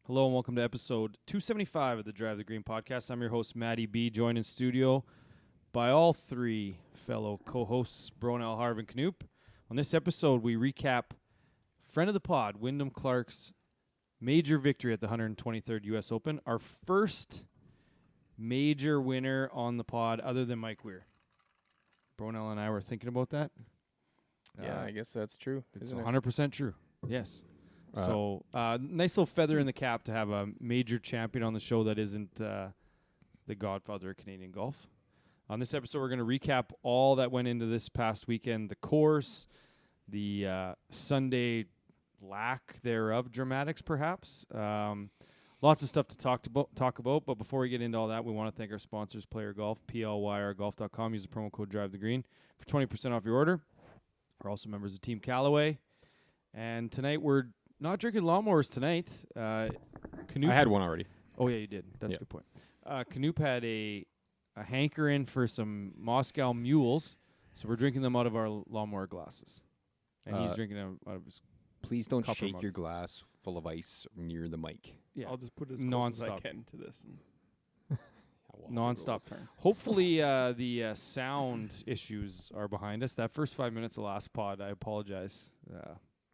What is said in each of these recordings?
Hello and welcome to episode 275 of the Drive the Green podcast. I'm your host, Matty B, joined in studio by all three fellow co-hosts, Bronell, Harv, and Knoop. On this episode, we recap friend of the pod, Wyndham Clark's major victory at the 123rd U.S. Open, our first major winner on the pod other than Mike Weir. Bronell and I were thinking about that. Yeah, I guess that's true. It's 100% true. Yes. So, nice little feather in the cap to have a major champion on the show that isn't the godfather of Canadian golf. On this episode, we're going to recap all that went into this past weekend, the course, the Sunday lack thereof dramatics, perhaps. Lots of stuff to talk about, but before we get into all that, we want to thank our sponsors, Player Golf, plyrgolf.com. Use the promo code DriveTheGreen for 20% off your order. We're also members of Team Callaway. And tonight, we're not drinking lawnmowers tonight. Knoop, I had one already. Oh, yeah, you did. That's a good point. Knoop had a hankering for some Moscow mules, so we're drinking them out of our lawnmower glasses. And he's drinking them out of his Please don't copper shake mug. your glass full of ice near the mic. Yeah. I'll just put it as close as I Non-stop. can to this. And Non-stop. Hopefully the sound issues are behind us. That first 5 minutes of last pod, I apologize.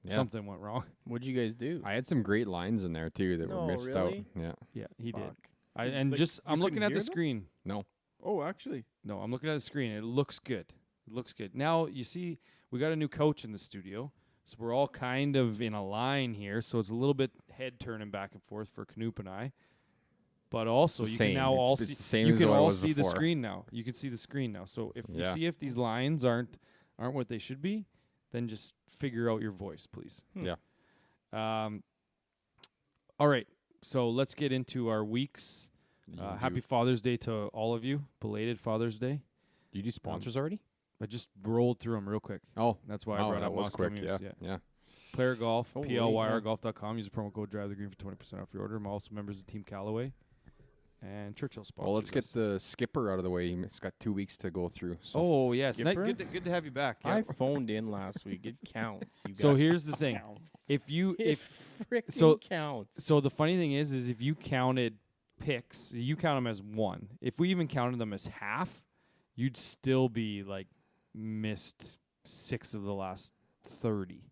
Something went wrong. What'd you guys do? I had some great lines in there too that were missed really? out. Yeah. Yeah, he did. Fuck. I'm Like, looking couldn't at the hear them? screen. No. Oh, actually. No, I'm looking at the screen. It looks good. It looks good. Now, you see, we got a new coach in the studio, so we're all kind of in a line here, so it's a little bit head turning back and forth for Knoop and I. But also, you can now all see. It's the same You as can what it all was see the before. screen now. You can see the screen now. So if you Yeah. see if these lines aren't what they should be, then just figure out your voice, please. Yeah. All right. So let's get into our weeks. Happy Father's Day to all of you. Belated Father's Day. Do you do sponsors already? I just rolled through them real quick. Oh. That's why I Wow, brought that up was Moscow quick. Muse. Yeah. Player Golf, Oh, plyrgolf.com. Use the promo code DriveTheGreen for 20% off your order. I'm also members of Team Callaway and Churchill sponsors. Well, let's get us. the skipper out of the way. He's got 2 weeks to go through. So. Oh, yes. Skipper? Good to have you back. Yeah. I phoned in last week. It counts. You So guys. here's the thing. Counts. If It frickin' so- counts. So the funny thing is if you counted picks, you count them as one. If we even counted them as half, you'd still be like missed 6 of the last 30.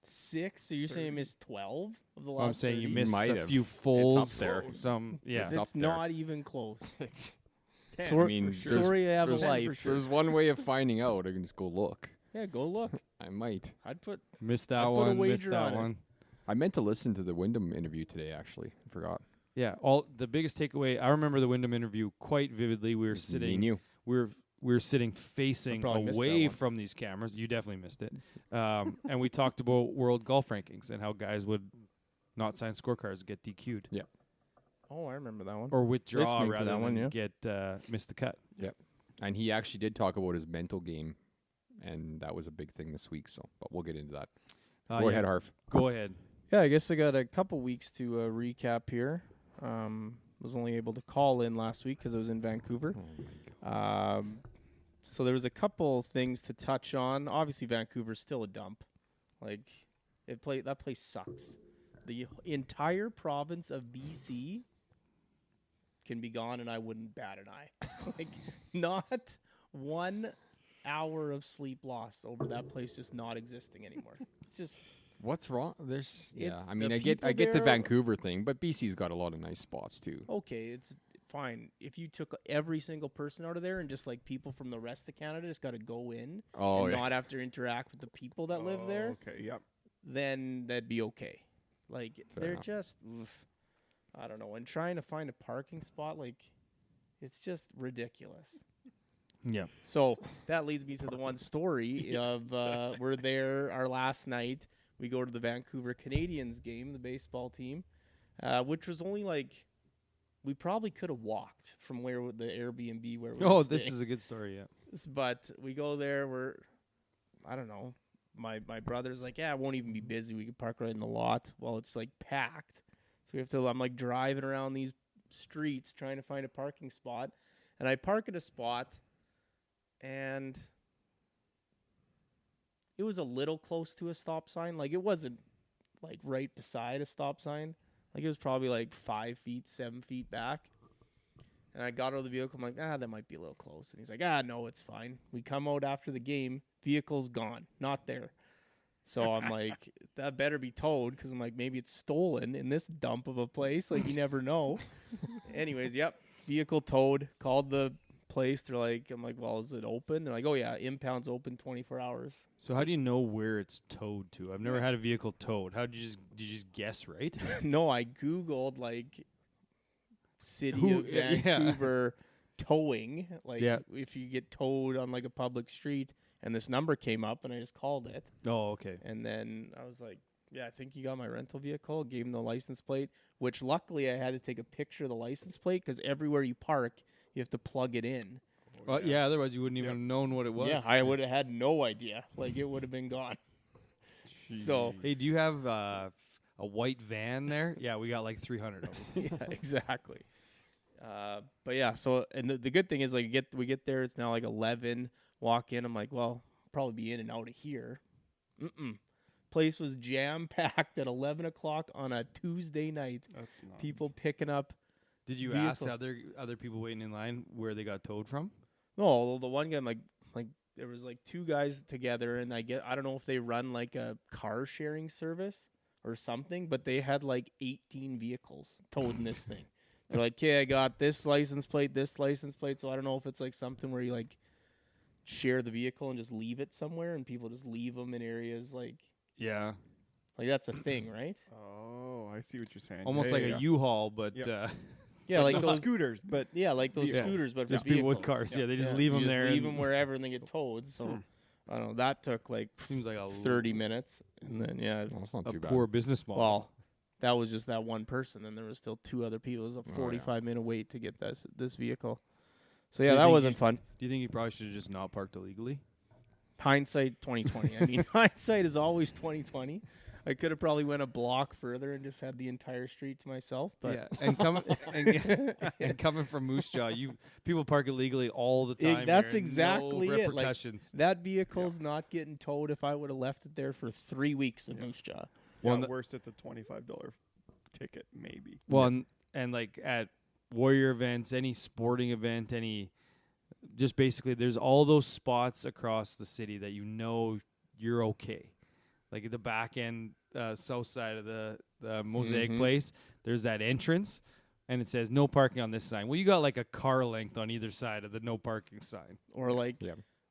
6? So you're saying you missed 12 of the last I'm saying you 30? missed might a have. few It's fulls. up there. Some, yeah. It's up It's there. not even close. I Sorry, mean, sorry I have a there's, life. there's one way of finding out. I can just go look. Yeah, go look. I might. I'd put Missed I that put a one. Missed wager that on it. one. I meant to listen to the Wyndham interview today, actually. I forgot. Yeah. The biggest takeaway. I remember the Wyndham interview quite vividly. We were It's me sitting. and you. We were sitting facing probably missed that away one. from these cameras. You definitely missed it. And we talked about world golf rankings and how guys would not sign scorecards, get DQ'd, Oh, I remember that one. or withdraw Listening to rather that than one, yeah. get missed the cut. And he actually did talk about his mental game, and that was a big thing this week. So, but we'll get into that. Go Yeah. ahead, Harv. Go ahead. Yeah, I guess I got a couple weeks to recap here. Was only able to call in last week because I was in Vancouver. So there was a couple things to touch on. Obviously, Vancouver's still a dump. Like, that place sucks. The entire province of BC can be gone, and I wouldn't bat an eye. Like, not 1 hour of sleep lost over that place just not existing anymore. It's just What's wrong? There's It- I mean, the I get the people there- Vancouver thing, but BC's got a lot of nice spots too. okay. It's fine if you took every single person out of there and just like people from the rest of Canada just got to go in Oh, and yeah. not have to interact with the people that live there. Okay, yep. Then that'd be okay. Like Fair they're enough. just, oof, I don't know. And trying to find a parking spot, like it's just ridiculous. Yeah. So that leads me to the one story of we're there our last night. We go to the Vancouver Canadians game, the baseball team, which was only like we probably could have walked from where the Airbnb where we were This staying. is a good story. Yeah. But we go there. I don't know. My brother's like, yeah, it won't even be busy. We can park right in the lot. Well, it's like packed. So we have to. I'm like driving around these streets trying to find a parking spot, and I park at a spot, and it was a little close to a stop sign. Like it wasn't like right beside a stop sign. Like it was probably like 5 feet, 7 feet back. And I got out of the vehicle. I'm like, that might be a little close. And he's like, no, it's fine. We come out after the game. Vehicle's gone. Not there. So I'm like, that better be towed, because I'm like, maybe it's stolen in this dump of a place. Like, you never know. Anyways, yep. Vehicle towed. Called the place. They're like, I'm like, well, is it open? They're like, oh, yeah, impound's open 24 hours. So how do you know where it's towed to? I've never had a vehicle towed. Did you just guess right? No, I Googled, like, City of Vancouver towing. Like, if you get towed on, like, a public street. And this number came up, and I just called it. Oh, okay. And then I was like, yeah, I think you got my rental vehicle. Gave him the license plate, which luckily I had to take a picture of the license plate, because everywhere you park, you have to plug it in. Well, yeah, otherwise you wouldn't even have known what it was. Yeah, I would have had no idea. Like, it would have been gone. So, hey, do you have a white van there? Yeah, we got like 300 of them. yeah, exactly. But yeah, so, and the good thing is, like, we get there, it's now like 11. Walk in, I'm like, well, I'll probably be in and out of here. Place was jam-packed at 11 o'clock on a Tuesday night. That's nuts. People picking up. Did you ask other people waiting in line where they got towed from? No, the one guy, I'm like there was like 2 guys together, and I don't know if they run like a car sharing service or something, but they had like 18 vehicles towed in this thing. They're like, okay, I got this license plate, so I don't know if it's like something where you like share the vehicle and just leave it somewhere, and people just leave them in areas like that's a thing, right? Oh, I see what you're saying. Almost like a U-Haul, but yeah, like those scooters, but like those scooters, but just for people with vehicles. cars. Yeah, they just leave them there. Leave them wherever, and they get towed. So I don't know. That took like seems like a 30 minutes, and then That's not a too bad. poor business model. well, that was just that one person, and there was still 2 other people. It was a 45-minute wait to get this vehicle. So yeah, that wasn't fun. Do you think you probably should have just not parked illegally? Hindsight 2020. I mean, hindsight is always 2020. I could have probably went a block further and just had the entire street to myself. But yeah, and coming and coming from Moose Jaw, people park illegally all the time. That's there, exactly no it. Like, repercussions. that vehicle's not getting towed if I would have left it there for 3 weeks in Moose Jaw. Well, worst, it's a $25 ticket, maybe. Well, and like at Warrior events, any sporting event, just basically there's all those spots across the city that you know you're okay. Like at the back end, south side of the Mosaic place, there's that entrance, and it says no parking on this sign. Well, you got like a car length on either side of the no parking sign. Or like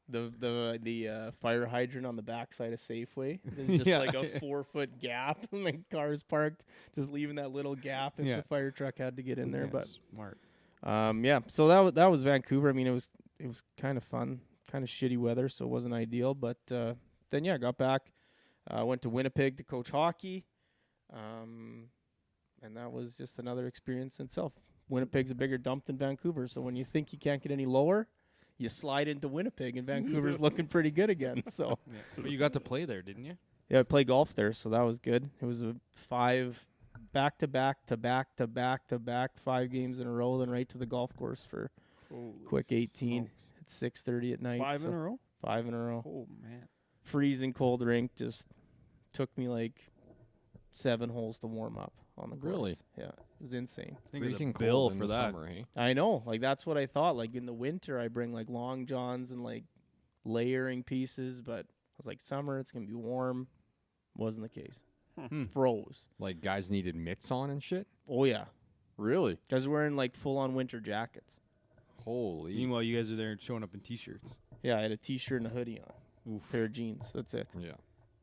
the fire hydrant on the backside of Safeway. There's just like a 4-foot gap, and the car's parked, just leaving that little gap if the fire truck had to get in there. Yeah, but smart. So that was Vancouver. I mean, it was kind of fun, kind of shitty weather, so it wasn't ideal. But then I got back. Went to Winnipeg to coach hockey, and that was just another experience in itself. Winnipeg's a bigger dump than Vancouver, so when you think you can't get any lower, you slide into Winnipeg, and Vancouver's looking pretty good again. So, But you got to play there, didn't you? yeah, I played golf there, so that was good. It was a 5 back-to-back 5 games in a row, then right to the golf course for quick 18 at 6:30 at night. 5 in a row? 5 in a row. Oh, man. Freezing cold rink, just took me like 7 holes to warm up on the course. Really? Yeah, it was insane. I think there's a Freezing bill cold in for the that. summer, hey? I know, like that's what I thought. Like in the winter, I bring like long johns and like layering pieces, but I was like, summer, it's gonna be warm. Wasn't the case. Froze. Like guys needed mitts on and shit? Oh yeah, Really? guys were wearing like full-on winter jackets. Holy. Meanwhile, you guys are there showing up in t-shirts. Yeah, I had a t-shirt and a hoodie on, pair of jeans. That's it. Yeah.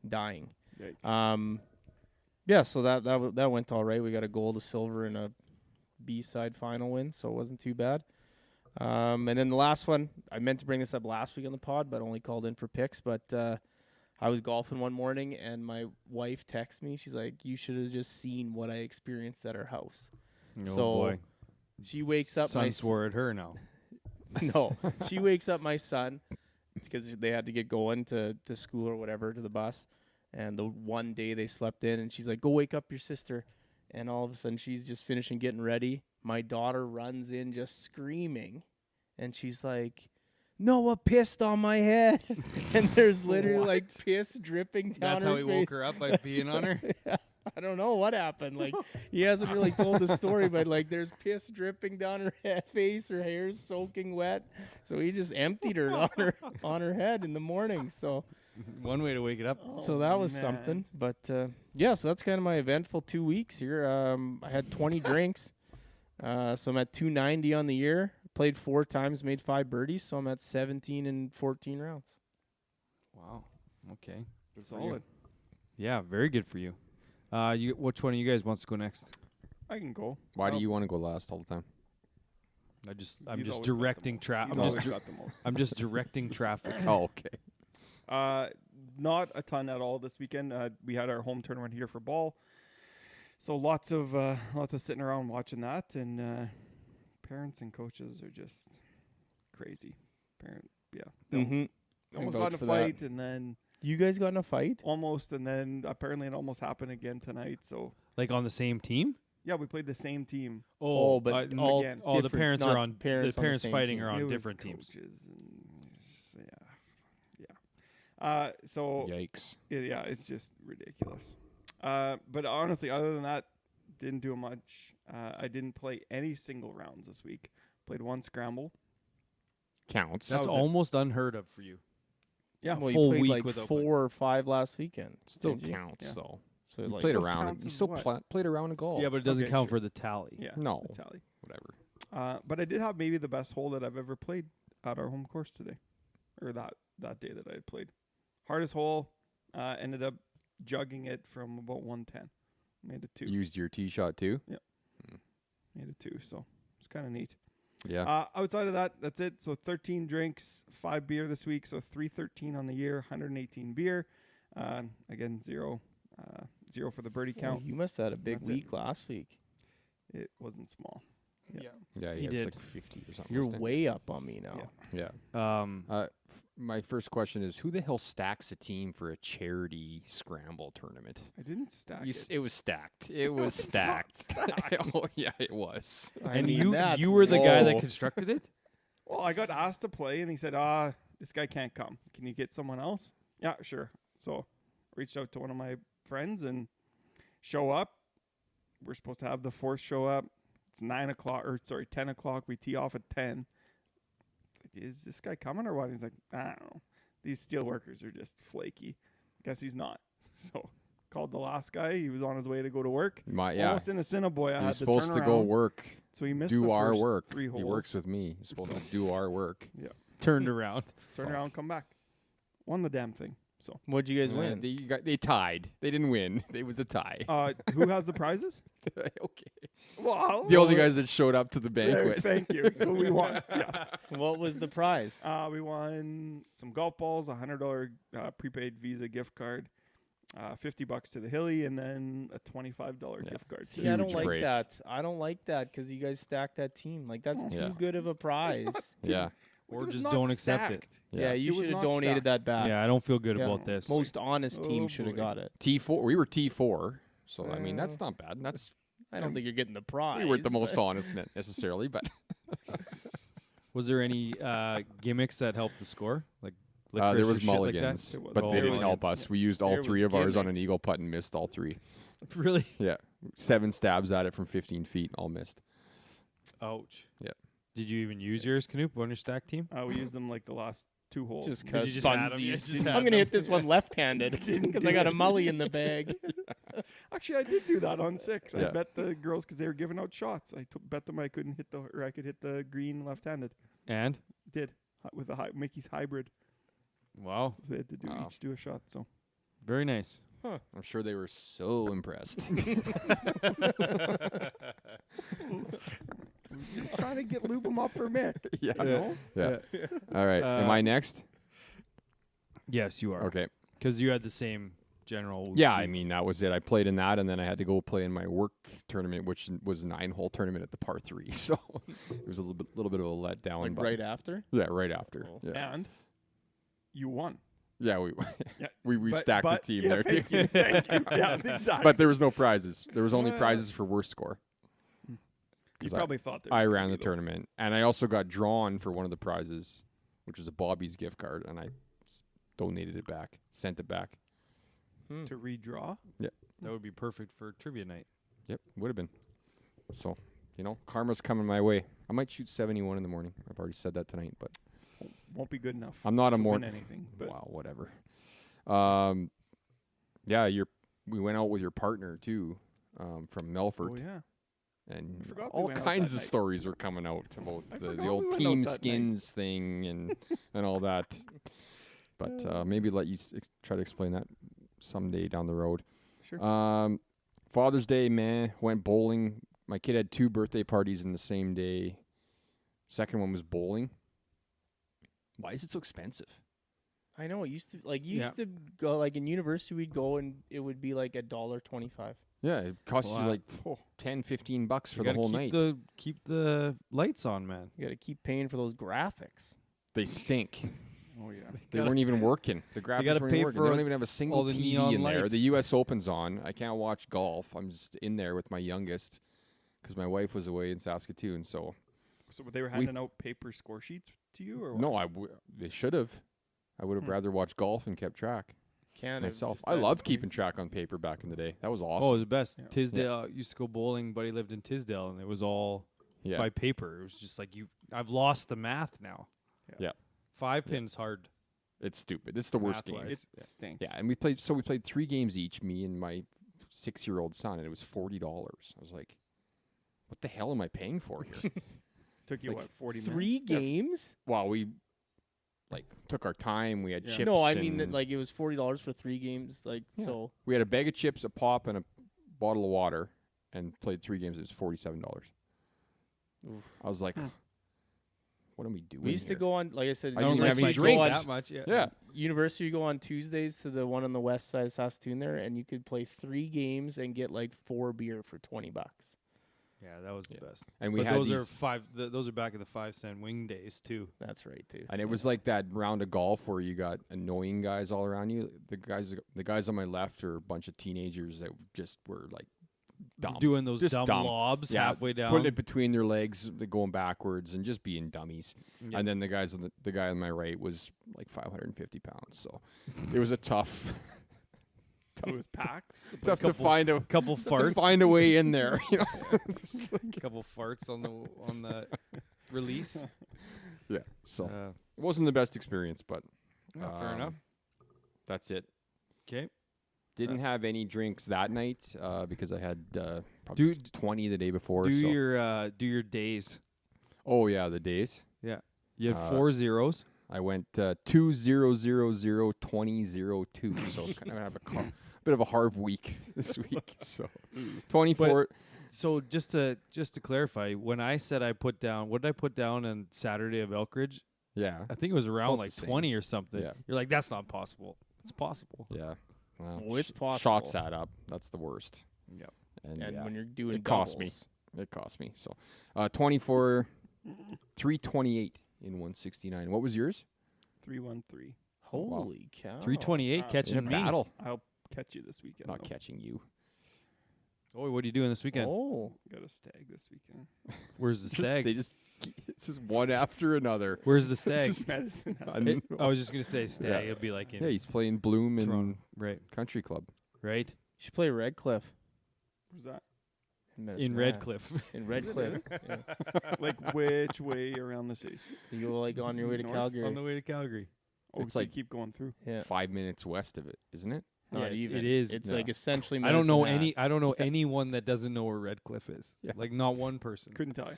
Dying. Yikes. Yeah, so that went all right. We got a gold, a silver, and a B-side final win, so it wasn't too bad. And then the last one, I meant to bring this up last week on the pod, but only called in for picks. But I was golfing one morning, and my wife texted me. She's like, "You should have just seen what I experienced at her house." Oh So boy. She wakes up. Son swore at her now. No, she wakes up my son because they had to get going to school or whatever, to the bus. And the one day they slept in, and she's like, "Go wake up your sister." And all of a sudden, she's just finishing getting ready. My daughter runs in just screaming, and she's like, "Noah pissed on my head." And there's literally like piss dripping down That's her how he face. woke her up by peeing on her? Yeah. I don't know what happened. Like, he hasn't really told the story, but like, there's piss dripping down her face, her hair's soaking wet. So he just emptied her on her head in the morning. So One way to wake it up. so that was man. something. But yeah, so that's kind of my eventful 2 weeks here. I had 20 drinks. So I'm at 290 on the year. Played 4 times, made 5 birdies. So I'm at 17 and 14 rounds. Wow. Okay. Solid. Yeah, very good for you. Which one of you guys wants to go next? I can go. Why do you want to go last all the time? I'm He's just always got the directing most. traffic. He's always got the most. I'm just directing traffic. Oh, okay. Not a ton at all this weekend. We had our home tournament here for ball, so lots of sitting around watching that, and parents and coaches are just crazy. Mm-hmm. Almost got in a fight, and then You guys got in a fight? almost, and then apparently it almost happened again tonight. So Like on the same team? yeah, we played the same team. Oh, but all again. Oh, the different- parents not are on. parents the on the parents same fighting team. are on It was different teams. coaches and yeah. So Yikes. yeah, it's just ridiculous. But honestly, other than that, didn't do much. I didn't play any single rounds this week. Played 1 scramble. Counts. That That's was it. almost unheard of for you. Yeah, Well, full you played week like without 4 or 5 last weekend. Still didn't you? counts, Yeah. though. So You like played Still around. counts You as still what? played around a golf. Yeah, but it doesn't Okay, count sure. for the tally. yeah. No. the tally. Whatever. But I did have maybe the best hole that I've ever played at our home course today, or that day that I had played. Hardest hole. Ended up jugging it from about 110. Made it 2. Used your tee shot too? Made it 2. So it's kind of neat. Yeah. Outside of that, that's it. So 13 drinks, 5 beer this week. So 313 on the year, 118 beer. Again, zero for the birdie Oh, count. you must have had a big That's it. week last week. It wasn't small. Yeah. Yeah, He it's did. like 50 or something. You're wasn't it? way up on me now. Yeah. Yeah. My first question is, who the hell stacks a team for a charity scramble tournament? I didn't stack it. It was stacked. It was stacked. Oh yeah, it was. I And mean, that's you were the guy that low. constructed it? Well, I got asked to play, and he said, this guy can't come. Can you get someone else? Yeah, sure. So reached out to one of my friends and show up. We're supposed to have the force show up. It's 10 o'clock. We tee off at 10. It's like, is this guy coming or what? He's like, I don't know. These steel workers are just flaky. Guess he's not. So called the last guy. He was on his way to go to work. Almost in a Cinnaboy. I He had was to supposed turn to go around. work, So he missed do the our first work. 3 holes. He works with me. He's supposed to do our work. Turned around. Turn around, come back. Won the damn thing. So What'd you guys Yeah, win? They tied. They didn't win. It was a tie. who has the prizes? Okay. Well, The only guys that showed up to the There, banquet. thank you. So we won. Yes. What was the prize? We won some golf balls, $100 prepaid Visa gift card, $50 to the Hilly, and then a $25 gift card. See, I don't Huge like break. that. I don't like that because you guys stacked that team. Like, that's too Yeah. good of a prize. Yeah. Or It was just not don't accept it. stacked. Yeah, It you was should have not donated stacked. that back. Yeah, I don't feel good Yeah. about this. Most honest team Oh, should have boy. got it. T4. We were T4. So I mean, that's Uh, not bad. That's I don't think you're getting the prize. we weren't the most but- honest necessarily, but Was there any gimmicks that helped the score? Like there licorice or was shit like that? mulligans, There was but they didn't mulligans. help us. We used all There 3 was of ours on an gimmicks. eagle putt and missed all 3. Really? Yeah, 7 stabs at it from 15 feet, all missed. Ouch. Yeah. Did you even use yours, Canoop, on your stack team? We used them like the last 2 holes. Just Because because you just had 'em, you funsies. just had I'm gonna 'em. hit this one left-handed Didn't because do I got a it. mully in the bag. Actually, I did do that on 6. I Yeah. bet the girls because they were giving out shots. I bet them I couldn't hit I could hit the green left-handed. And? Did with the Mickey's hybrid. Wow. So they had to Wow. each do a shot. So Very nice. I'm sure they were so impressed. just trying to lube them up for Mick. yeah. You know? Yeah. All right. Am I next? Yes, you are. Okay. Because you had the same general. Yeah, I week. mean, that was it. I played in that, and then I had to go play in my work tournament, which was a 9-hole tournament at the par 3. So it was a little bit of a letdown. Like but right after. Yeah, right after. Oh. Yeah, And you won. yeah, we Yeah, we But- stacked the but- team yeah, there too. thank you, thank you. Yeah, exactly. But there was no prizes. There was only Well, prizes for worst score. you 'Cause probably thought there I was gonna ran be the tournament, and I also got drawn for one of the prizes, which was a Bobby's gift card, and I donated it back, sent it back. to redraw. Yeah. That would be perfect for trivia night. Yep, would have been. So, karma's coming my way. I might shoot 71 in the morning. I've already said that tonight, but Won't be good enough. I'm not a to more win anything. But wow, whatever. Yeah, we went out with your partner too, from Melfort. oh yeah, And I forgot we all went out kinds that of night. stories were coming out about I the forgot we old went out team that night. skins thing and all that. But maybe let you try to explain that someday down the road. Sure. Father's Day, went bowling. My kid had 2 birthday parties in the same day. Second one was bowling. Why is it so expensive? I know it used to to go like in university we'd go and it would be like $1.25. Yeah, it costs you Wow. like $10-15 for You the gotta whole keep night. keep the lights on, man. You got to keep paying for those graphics. They stink. Oh yeah. They weren't even working. The graphics gotta weren't pay working. for They don't even have a single all the TV neon in there. lights. The U.S. Open's on. I can't watch golf. I'm just in there with my youngest because my wife was away in Saskatoon. So So they were handing out paper score sheets to you, or what? no, they should have. I would have rather watched golf and kept track Canada myself. just I that- loved keeping track on paper back in the day. That was Oh, it awesome. was the best. Yeah. Tisdale used to go bowling. Buddy lived in Tisdale, and it was all yeah. by paper. It was just like I've lost the math now. Yeah. 5 pins hard. It's stupid. It's the worst game. Math-wise. It stinks. Yeah, and we played 3 games each, me and my 6-year-old son, and it was $40. I was like, what the hell am I paying for here? Took you like, what 40 3 minutes? Yeah. games? Well, we took our time. We had Yeah. chips. No, I mean that and like it was $40 for 3 games. Like Yeah. so. we had a bag of chips, a pop, and a bottle of water, and played 3 games. It was $47. Oof. I was like, what am we doing? We used to here? go on, like I said, I didn't like, have any we go drinks. on that much. Yeah. Yeah, University, you go on Tuesdays to the one on the west side of Saskatoon there, and you could play 3 games and get like 4 beer for $20. Yeah, that was the best. and we But had those are these, those are back in the 5-cent wing days too. That's right too. and it was like that round of golf where you got annoying guys all around you. The guys on my left are a bunch of teenagers that just were like dumb. Doing those Just dumb, dumb. lobs Yeah, halfway down. putting it between their legs, they're going backwards, and just being dummies. Yeah. And then the guy on my right was like 550 pounds, so it was a tough So it was packed. to find a couple to farts. find a way in there. couple farts on the release. Yeah, so Uh, it wasn't the best experience, but fair enough. that's it. Okay. Didn't have any drinks that night because I had probably 20 the day before. Do so. your days. Oh yeah, the days. Yeah. You had 4 4 zeros. I went 2-0-0-0-20-0-2, so kind of have a bit of a hard week this week. So 24. So just to clarify, when I said I put down, what did I put down on Saturday of Elkridge? Yeah, I think it was around About like the same. 20 or something. Yeah. You're like, that's not possible. It's possible. yeah. Well, Oh, it's possible. Shots add up. That's the worst. Yep. And yeah, when you're doing it cost me. doubles. It cost me. So 24, 328 in 169. What was yours? 313. Holy cow! 328 Wow. catching In a me. battle. I'll catch you this weekend. Not though. catching you. Oh, what are you doing this weekend? Oh, Got a stag this weekend. Where's the stag? It's just one after another. Where's the stag? Medicine. I was just gonna say stag. Yeah. It'd be like in Yeah, he's playing Bloom in Toronto. Right. Country Club. Right. you should play Redcliffe Where's that? In Medicine Hat. Redcliffe. In Redcliffe, yeah. Like which way around the city? You go like on your way to North? Calgary. On the way to Calgary. Oh, It's so you like- keep going through. Yeah, 5 minutes west of it, isn't it? not Yeah, even. it is. It's Yeah. like essentially. I don't know Medicine Hat. I don't know anyone that doesn't know where Redcliffe is. Yeah. Like not one person. Couldn't tell you.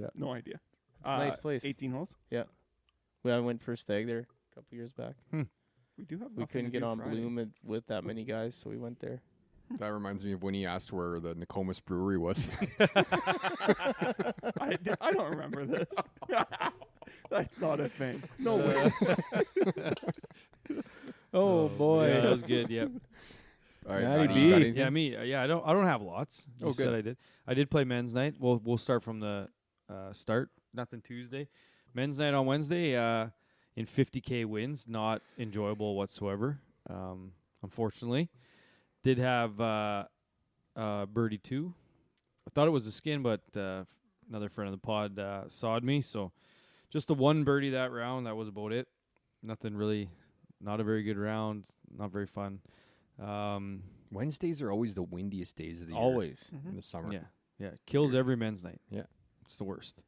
Yeah. No idea. It's a nice place. 18 holes. I went for a stag there a couple years back. We do have. We nothing couldn't to get do on Friday. Bloom with that many guys, so we went there. That reminds me of when he asked where the Nokomis Brewery was. I don't remember this. That's not a thing. No way. Oh boy! Yeah, that was good. Yep. All right, Matty Matty, B. you got anything? Yeah, me. Yeah, I don't have lots. You Oh, said good. I did. I did play men's night. We'll start from the start. Nothing Tuesday. Men's night on Wednesday. In 50K wins, not enjoyable whatsoever. Unfortunately, did have birdie 2. I thought it was a skin, but another friend of the pod sawed me. So just the one birdie that round. That was about it. Nothing really. Not a very good round. Not very fun. Wednesdays are always the windiest days of the year. Always. In the summer. Yeah. Kills every men's night. Yeah. It's the worst.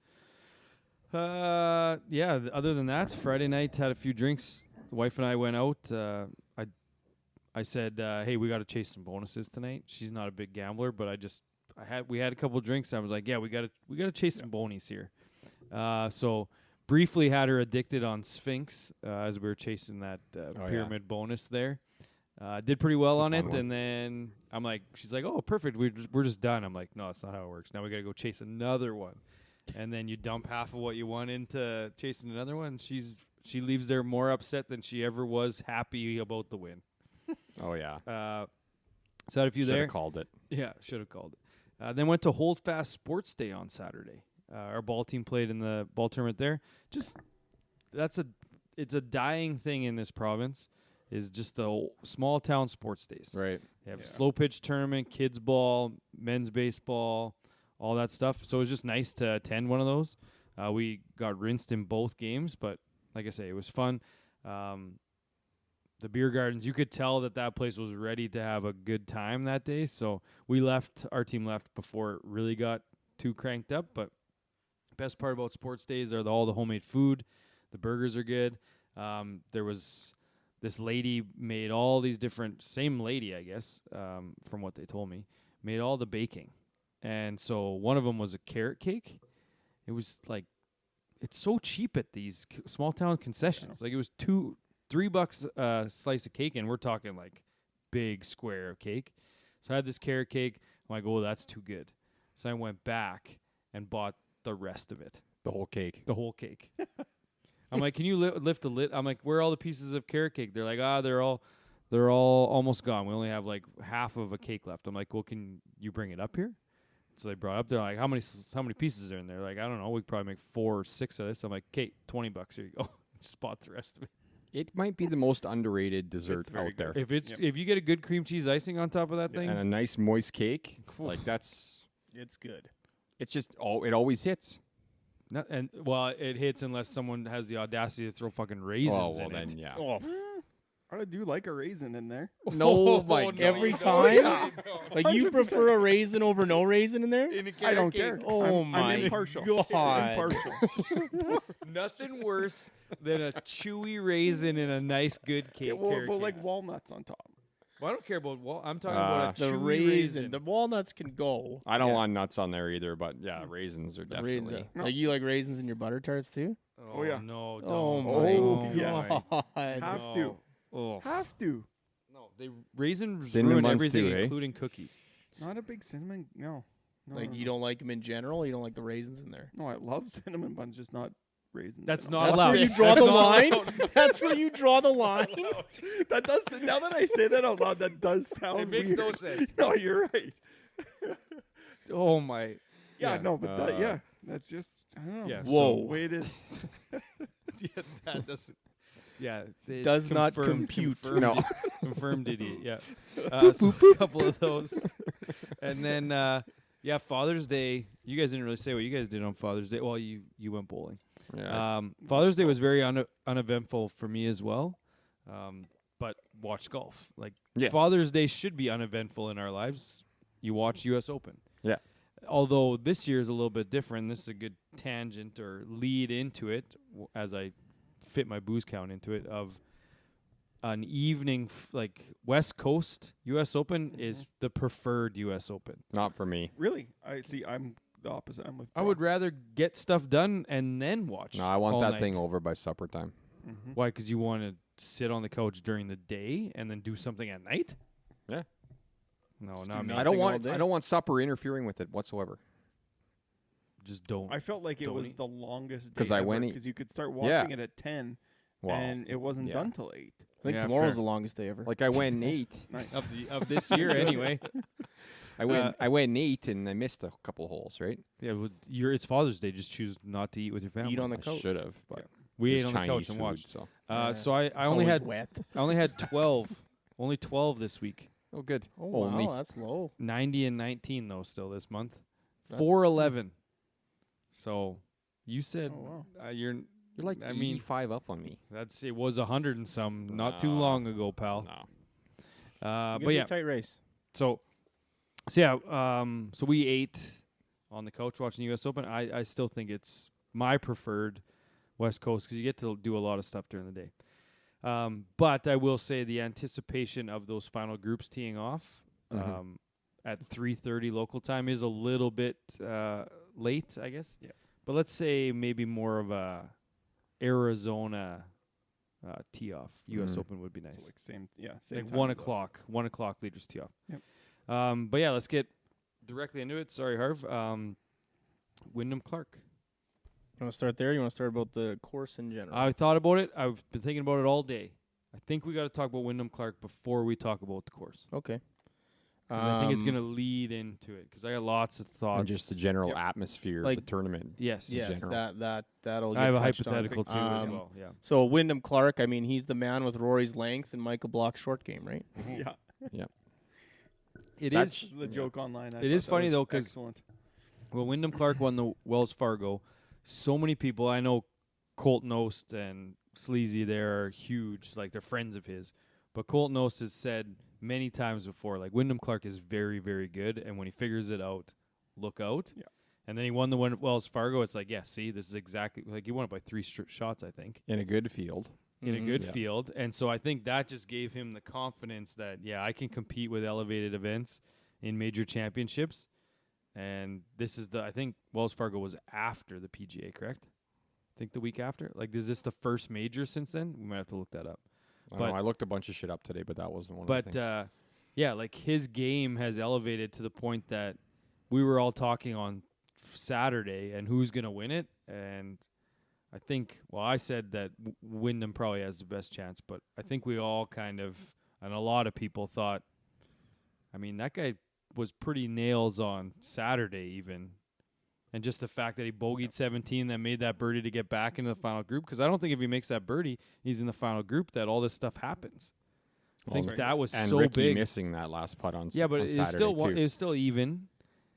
Other than that, Friday night had a few drinks. The wife and I went out. I said, hey, we got to chase some bonuses tonight. She's not a big gambler, but we had a couple drinks. And I was like, yeah, we got to chase some bonies here. So briefly had her addicted on Sphinx as we were chasing that pyramid bonus there. Did pretty well on it, and then she's like, oh, perfect, we're just done. I'm like, no, that's not how it works. Now we got to go chase another one. And then you dump half of what you won into chasing another one. She leaves there more upset than she ever was happy about the win. Oh, yeah. So had a few there. Should have called it. Yeah, should have called it. Then went to Holdfast Sports Day on Saturday. Our ball team played in the ball tournament there. It's a dying thing in this province, is just the small town sports days. Right. They have slow pitch tournament, kids ball, men's baseball, all that stuff. So it was just nice to attend one of those. We got rinsed in both games, but like I say, it was fun. The beer gardens, you could tell that place was ready to have a good time that day. So our team left before it really got too cranked up. But best part about sports days are all the homemade food. The burgers are good. There was this lady made all these different, same lady, I guess, from what they told me, made all the baking. And so one of them was a carrot cake. It was like, it's so cheap at these small town concessions. Like it was $3 a slice of cake, and we're talking like big square of cake. So I had this carrot cake. I'm like, oh, that's too good. So I went back and bought the rest of it. The whole cake. The whole cake. I'm like, can you lift the lid? I'm like, where are all the pieces of carrot cake? They're like, they're all almost gone. We only have like half of a cake left. I'm like, well, can you bring it up here? So they brought it up. They're like, how many pieces are in there? Like, I don't know. We could probably make 4 or 6 of this. I'm like, okay, $20. Here you go. Just bought the rest of it. It might be the most underrated dessert out there. If you get a good cream cheese icing on top of that thing, and a nice moist cake, like it's good. It's just it always hits. It hits unless someone has the audacity to throw fucking raisins in it. Then yeah. Oh, I do like a raisin in there. No, my no, God. every no, time? no. Like you 100%. prefer a raisin over no raisin in there? I don't care. Oh I'm my impartial. God. Impartial. Nothing worse than a chewy raisin in a nice, good cake. Well, like walnuts on top. Well, I don't care about I'm talking about a The chewy raisin. The walnuts can go. I don't want nuts on there either, but yeah, raisins are The definitely. raisins No. Like you like raisins in your butter tarts too? Oh, yeah. No, don't. Oh my my God. God. Have to. Oh. Have to. No, raisins Cinnamon ruin buns everything, too, eh? including cookies. Not a big cinnamon. No. Like you don't like them in general? You don't like the raisins in there? No, I love cinnamon buns, just not raisins. That's I not don't- That's allowed. where you draw That's the not line? allowed. That's where you draw the line? That does. Now that I say that out loud, that does sound. It makes weird. no sense. No, you're right. Oh my. Yeah, no, but that's just. I don't know. Yeah, Whoa, so- way it is. Yeah, that doesn't. Yeah, it's Does not confirmed- compute. Confirmed, No. confirmed idiot. Yeah, so a couple of those, and then Father's Day. You guys didn't really say what you guys did on Father's Day. Well, you went bowling. Yeah, Father's Day was very uneventful for me as well, but watched golf. Like Yes. Father's Day should be uneventful in our lives. You watch U.S. Open. Yeah. Although this year is a little bit different. This is a good tangent or lead into it as I fit my booze count into it of an evening like West Coast U.S. Open is the preferred U.S. Open. not for me. Really, I see. I'm the opposite. I'm with. I would rather get stuff done and then watch. No, I want all that night. thing over by supper time. Mm-hmm. Why? Because you want to sit on the couch during the day and then do something at night? Yeah. No, Just not do me. I nothing don't all want. day. I don't want supper interfering with it whatsoever. Just don't. I felt like it was Don't eat. the longest 'Cause day I went because you could start watching Yeah. it at 10 Wow. and it wasn't Yeah. done till 8. I think Yeah, tomorrow's fair. the longest day ever. Like I went and ate. Nice. of this year anyway. I went and ate, and I missed a couple of holes. Right. Yeah, well, it's Father's Day. Just choose not to eat with your family. Eat on the I couch. should have, but we it ate was on the couch Chinese and food, watched. So. So I It's only always had wet. I only had 12. Only 12 this week. Oh, good. Oh Only. wow, that's low. 90 and 19 though still this month. That's- 411. So you said Oh, wow. you're You're like I mean, 85 up on me. it was 100 and some not too No. long ago, pal. No. Gonna But be yeah, a tight race. So yeah, so we ate on the couch watching the U.S. Open. I still think it's my preferred West Coast because you get to do a lot of stuff during the day. But I will say the anticipation of those final groups teeing off at 3:30 local time is a little bit late, I guess. Yeah. But let's say maybe more of a Arizona tee off. U.S. Open would be nice. So like same Like time 1 as us. o'clock. 1 o'clock leaders tee off. Yep. But yeah, let's get directly into it. Sorry, Harv. Wyndham Clark. You want to start there? You want to start about the course in general? I thought about it. I've been thinking about it all day. I think we got to talk about Wyndham Clark before we talk about the course. Okay. Because I think it's going to lead into it. Because I got lots of thoughts. And just the general atmosphere Like- of the tournament. Yes. Yes, general. that'll get I have a touched on. hypothetical too as well. Yeah. So Wyndham Clark, I mean, he's the man with Rory's length and Michael Block's short game, right? Yeah. It That's- is. The joke online. It is funny, though, 'cause excellent. Well, Wyndham Clark won the Wells Fargo. So many people, I know Colton Oast and Sleazy, they're huge, like they're friends of his. But Colton Oast has said many times before, like Wyndham Clark is very, very good, and when he figures it out, look out. Yeah. And then he won the Wells Fargo. It's like, yeah, see, this is exactly, like he won it by 3 shots, I think, In a good field. in a good Yeah. field. And so I think that just gave him the confidence that, yeah, I can compete with elevated events in major championships. And this is I think Wells Fargo was after the PGA, correct? I think the week after. Like, is this the first major since then? We might have to look that up. I But- don't know, I looked a bunch of shit up today, but that wasn't one of the But, things. yeah, like his game has elevated to the point that we were all talking on Saturday and who's going to win it. And I think, well, I said that Wyndham probably has the best chance, but I think we all kind of, and a lot of people thought, I mean, that guy was pretty nails on Saturday even. And just the fact that he bogeyed 17, that made that birdie to get back into the final group. Because I don't think if he makes that birdie, he's in the final group, that all this stuff happens. I think Well, that was and so Ricky big. missing that last putt on Yeah, but on it was Saturday still too. it was still even.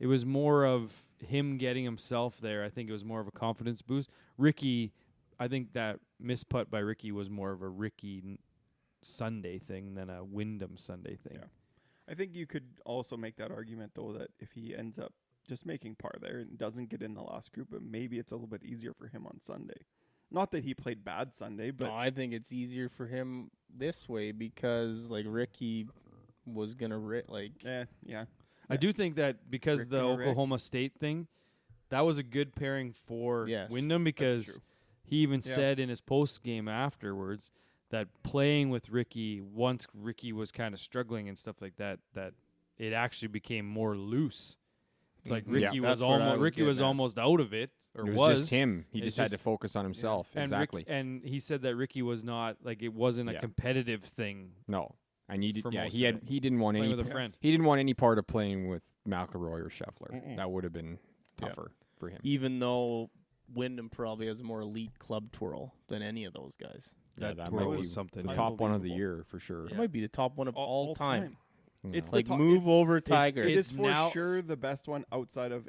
It was more of him getting himself there. I think it was more of a confidence boost. Ricky, I think that missed putt by Ricky was more of a Ricky Sunday thing than a Wyndham Sunday thing. Yeah. I think you could also make that argument, though, that if he ends up just making par there and doesn't get in the last group, but maybe it's a little bit easier for him on Sunday. Not that he played bad Sunday, but No, I think it's easier for him this way because, like, Ricky was going to, yeah. I do think that because Rick the and Rick. Oklahoma State thing, that was a good pairing for Yes, Wyndham because true. he even Yeah. said in his post game afterwards that playing with Ricky, once Ricky was kind of struggling and stuff like that, that it actually became more loose. It's like Mhm. Ricky Yeah, was that's what I almost was Ricky was getting at. almost out of it, or It was just him. He It's just had to just- focus on himself. And Exactly. and he said that Ricky was not like it wasn't a Yeah. competitive thing. No. And he did, For most he of had it. he didn't want Playing any with a friend. he didn't want any part of playing with McIlroy or Scheffler. Mm-mm. That would have been Yeah. tougher for him. even though Wyndham probably has a more elite club twirl than any of those guys. Yeah, That that tour might was be something. the yeah. top one of the Unbelievable. year for sure. It might be the top one of all time. Yeah. It's Like, the top, move it's, over Tiger. It is It's for now- sure the best one outside of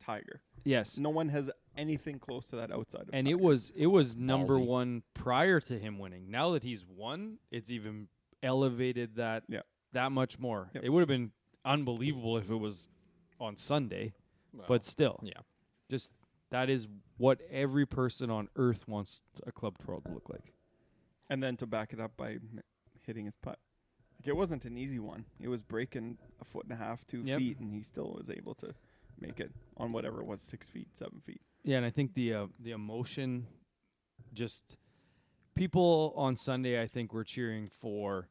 Tiger. Yes. No one has anything close to that outside of And Tiger. it was number Ballsy. 1 prior to him winning. Now that he's won, it's even elevated that Yeah. that much more. Yep. It would have been unbelievable if it was on Sunday, but still, Yeah. just that is what every person on earth wants a club twirl to look like. And then to back it up by hitting his putt. Like, it wasn't an easy one. It was breaking a foot and a half, 2 Yep. feet, and he still was able to make it on whatever it was, 6 feet, 7 feet. Yeah, and I think the emotion, just people on Sunday, I think were cheering for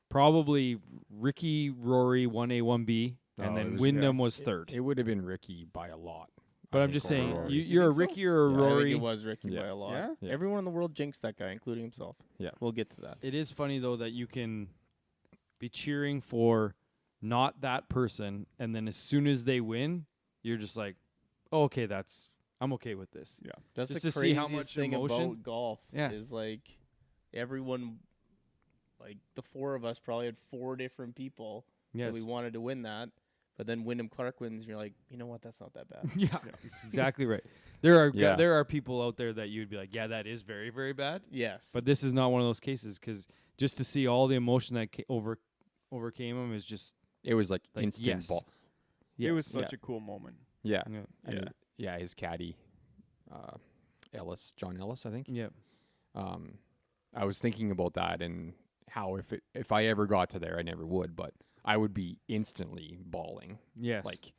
probably Ricky, Rory, 1A, 1B, and No, it then was- Wyndham was third. It would have been Ricky by a lot. But I I'm think, just over saying, Rory. you're a think so? Ricky or a Yeah, I I think Rory. it was Ricky Yeah. by a lot. Yeah? Yeah. Everyone in the world jinxed that guy, including himself. Yeah. We'll get to that. It is funny though that you can be cheering for not that person, and then as soon as they win, you're just like, oh, okay, I'm okay with this. Yeah. That's Just the to see how craziest much thing emotion- about golf Yeah. is like everyone, like the 4 of us probably had 4 different people Yes. that we wanted to win that. But then Wyndham Clark wins, and you're like, you know what? That's not that bad. Yeah, that's exactly right. There are Yeah. there are people out there that you'd be like, yeah, that is very, very bad. Yes. But this is not one of those cases because just to see all the emotion that overcame him is just It was like like, instant yes. ball. yes. It was such a cool moment. Yeah. yeah. And his caddy, John Ellis, I think. Yeah. I was thinking about that and how if I ever got to there, I never would, but I would be instantly bawling. Yes. Like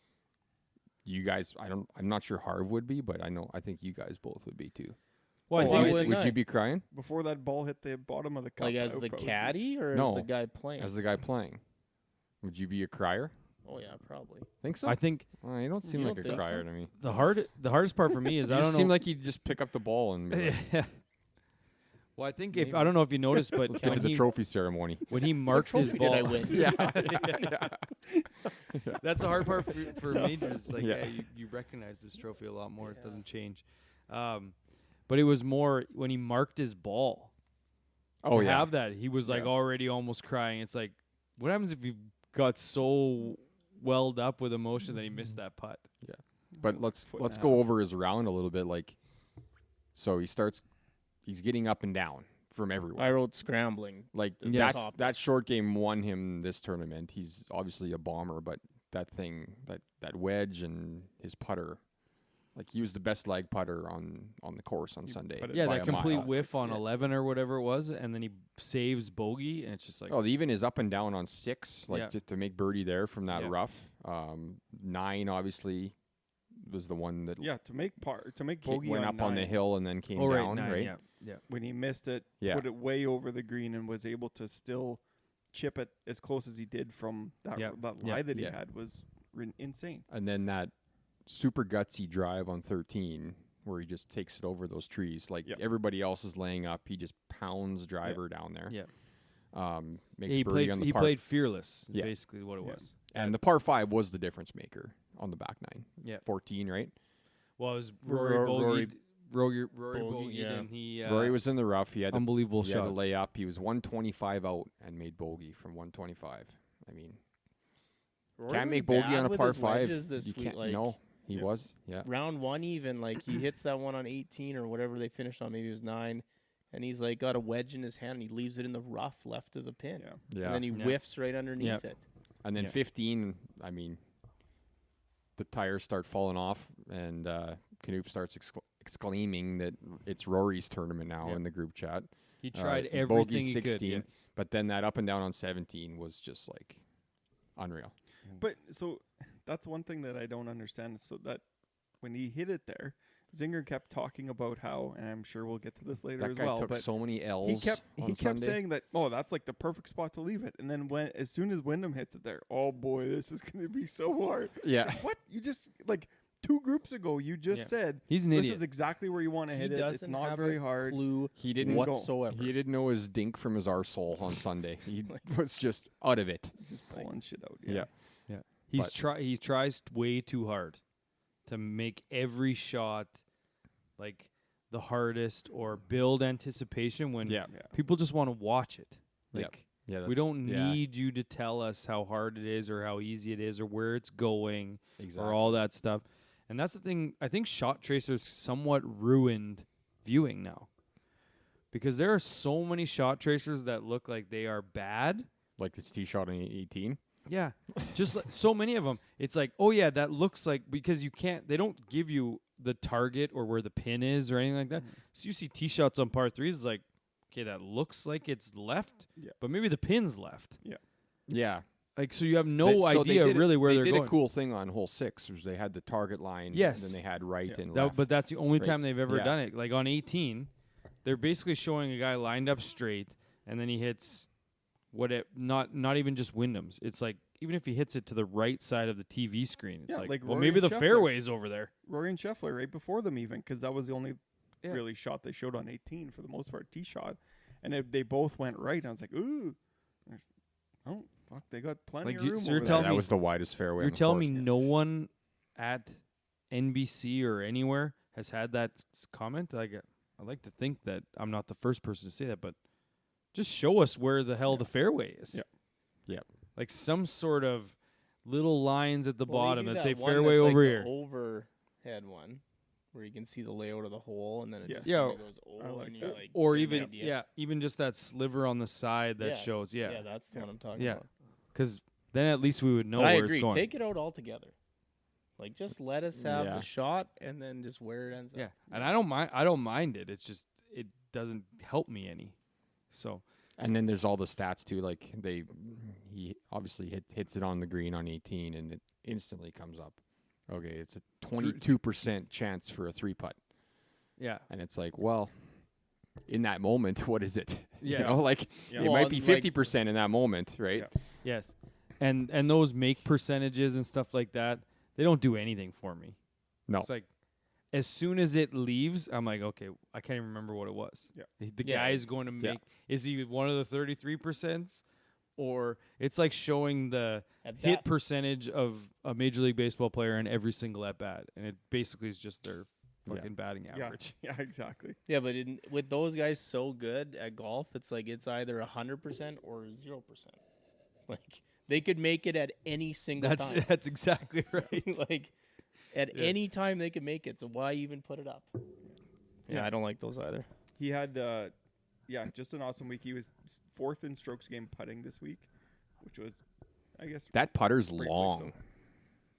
you guys, I'm not sure Harv would be, but I think you guys both would be too. well, I Oh, think I it's, would Would you be crying Before that ball hit the bottom of the cup. Like as I would the probably- caddy or No, as the guy playing? as the guy playing? Would you be a crier? Oh yeah, probably. Think so? I think Well, you don't seem You like don't a think crier so? to me. the hardest part for me is You I just don't seem know. like you'd just pick up the ball and be like, Well, I think if I don't know if you noticed, but let's get to the trophy ceremony. when he marked his Trophy ball, did I win? Yeah. that's the hard part for majors. Like, Yeah. you recognize this trophy a lot more. It doesn't change. But it was more when he marked his ball. Oh, to yeah. have that, he was like Yeah. already almost crying. It's like, what happens if you got so welled up with emotion that he missed that putt? But let's Foot and a go half. over his round a little bit. Like, so he's getting up and down from everyone. I wrote scrambling. Like Yes. that short game won him this tournament. He's obviously a bomber, but that wedge and his putter, like he was the best leg putter on the course on Sunday. put it Yeah, by that a complete mile. whiff on Yeah. 11 or whatever it was, and then he saves bogey, and it's just like, Oh, even his up and down on 6, like Yeah. just to make birdie there from that Yeah. rough. 9 obviously was the one that Yeah, to make bogey went on up on the 9, hill and then came oh, down, nine, right? Yeah, yeah. when he missed it, Yeah. put it way over the green and was able to still chip it as close as he did from that Yep. that Yep. lie that he Yeah. had was insane. And then that super gutsy drive on 13 where he just takes it over those trees. Like Yep. everybody else is laying up. He just pounds driver down there. Yeah. Makes He birdie played. on the He par. played fearless. is Yeah. Basically, what it Yeah. was. And the par 5 was the difference maker on the back 9. Yeah. 14, right? Well, it was Rory- Rory Rory Bogeyed, bogeyed, yeah. and he Rory was in the rough. He had to, unbelievable he had to shot. lay up. He was 125 out and made bogey from 125. I mean, Rory can't was make bogey bad on a with par his 5. wedges this You week, can't. like, No, he Yeah. was. Yeah. round 1 even, like he hits that one on 18 or whatever they finished on, maybe it was 9, and he's like got a wedge in his hand and he leaves it in the rough left of the pin. Yeah. Yeah. And then he Yeah. whiffs right underneath it. And then Yeah. 15, I mean, the tires start falling off, and Knoop starts exclaiming that it's Rory's tournament now Yeah. in the group chat. He tried bogey everything he 16, could. but then that up and down on 17 was just like unreal. But so that's one thing that I don't understand. So that when he hit it there, Zinger kept talking about how, and I'm sure we'll get to this later That as guy well. took But so many L's. he kept on Sunday. Sunday. Saying that that's like the perfect spot to leave it. And then as soon as Wyndham hits it there, oh boy, this is going to be so hard. Yeah. What you just like 2 groups ago you just Yeah. said He's an this idiot. is exactly where you want to He hit it. It's doesn't not have very a hard. clue He didn't whatsoever. He didn't know his dink from his arsehole on Sunday. He was just out of it. He's just pulling shit out. Yeah. He tries way too hard to make every shot like the hardest or build anticipation when Yeah. people just want to watch it. Yeah. Like Yeah. we don't need you to tell us how hard it is or how easy it is or where it's going exactly. or all that stuff. And that's the thing. I think shot tracers somewhat ruined viewing now because there are so many shot tracers that look like they are bad. like this tee shot on 18. Yeah, just like, so many of them. It's like, oh yeah, that looks like because you can't. They don't give you the target or where the pin is or anything like that. So you see tee shots on par 3s. It's like, okay, that looks like it's left, Yeah. but maybe the pin's left. Yeah. Like so, you have no So they idea did really where they they're did going. a cool thing on hole 6, was they had the target line. Yes. And then they had right Yeah. and That- left. but that's the only Right. time they've ever Yeah. done it. Like on 18, they're basically showing a guy lined up straight, and then he hits not even just Wyndham's. It's like even if he hits it to the right side of the TV screen, it's Yeah, like, like well, Rory maybe and the Scheffler. fairway's over there. Rory and Scheffler right before them even because that was the only Yeah. really shot they showed on 18 for the most part, tee shot, and they both went right. I was like, ooh, oh fuck, they got plenty Like of you- room. so you're over telling there. that me- was the widest fairway. You're on the telling course. me no one at NBC or anywhere has had that comment? Like, I like to think that I'm not the first person to say that, but just show us where the hell the fairway is. Yeah. Yeah. Like some sort of little lines at the Well, they bottom do that that say one fairway that's like over the here. overhead one where you can see the layout of the hole and then it Yeah. just Yeah. kinda goes over like and you that. like Or get an even idea. even just that sliver on the side that Yeah. shows. Yeah, Yeah. that's the one I'm talking Yeah. about. because then at least we would know But I where agree. it's going. Take it out altogether. Like, just let us have Yeah. the shot, and then just where it ends Yeah, up. and I don't mind. I don't mind it. It's just it doesn't help me any. So And then there's all the stats too. Like he obviously hits it on the green on 18, and it instantly comes up. Okay, it's a 22% chance for a 3-putt, yeah, and it's like, well, in that moment, what is it? Yes. You know, like Yeah. it Well, might be and, like- 50% in that moment, right? Yeah. yes, and those make percentages and stuff like that, they don't do anything for me. No. It's like as soon as it leaves, I'm like, okay, I can't even remember what it was. Yeah. The Yeah. guy is going to Yeah. make. Is he one of the 33%? Or it's like showing the At hit that- percentage of a Major League Baseball player in every single at bat, and it basically is just their Yeah. fucking batting Yeah. average. Yeah, exactly. Yeah, but with those guys so good at golf, it's like it's either 100% or 0%. Like, they could make it at any single time. That's exactly right. Like, at Yeah. any time they could make it, so why even put it up? Yeah, Yeah. I don't like those either. He had, just an awesome week. He was 4th in strokes game putting this week, which was, I guess, That putter's Great place, long,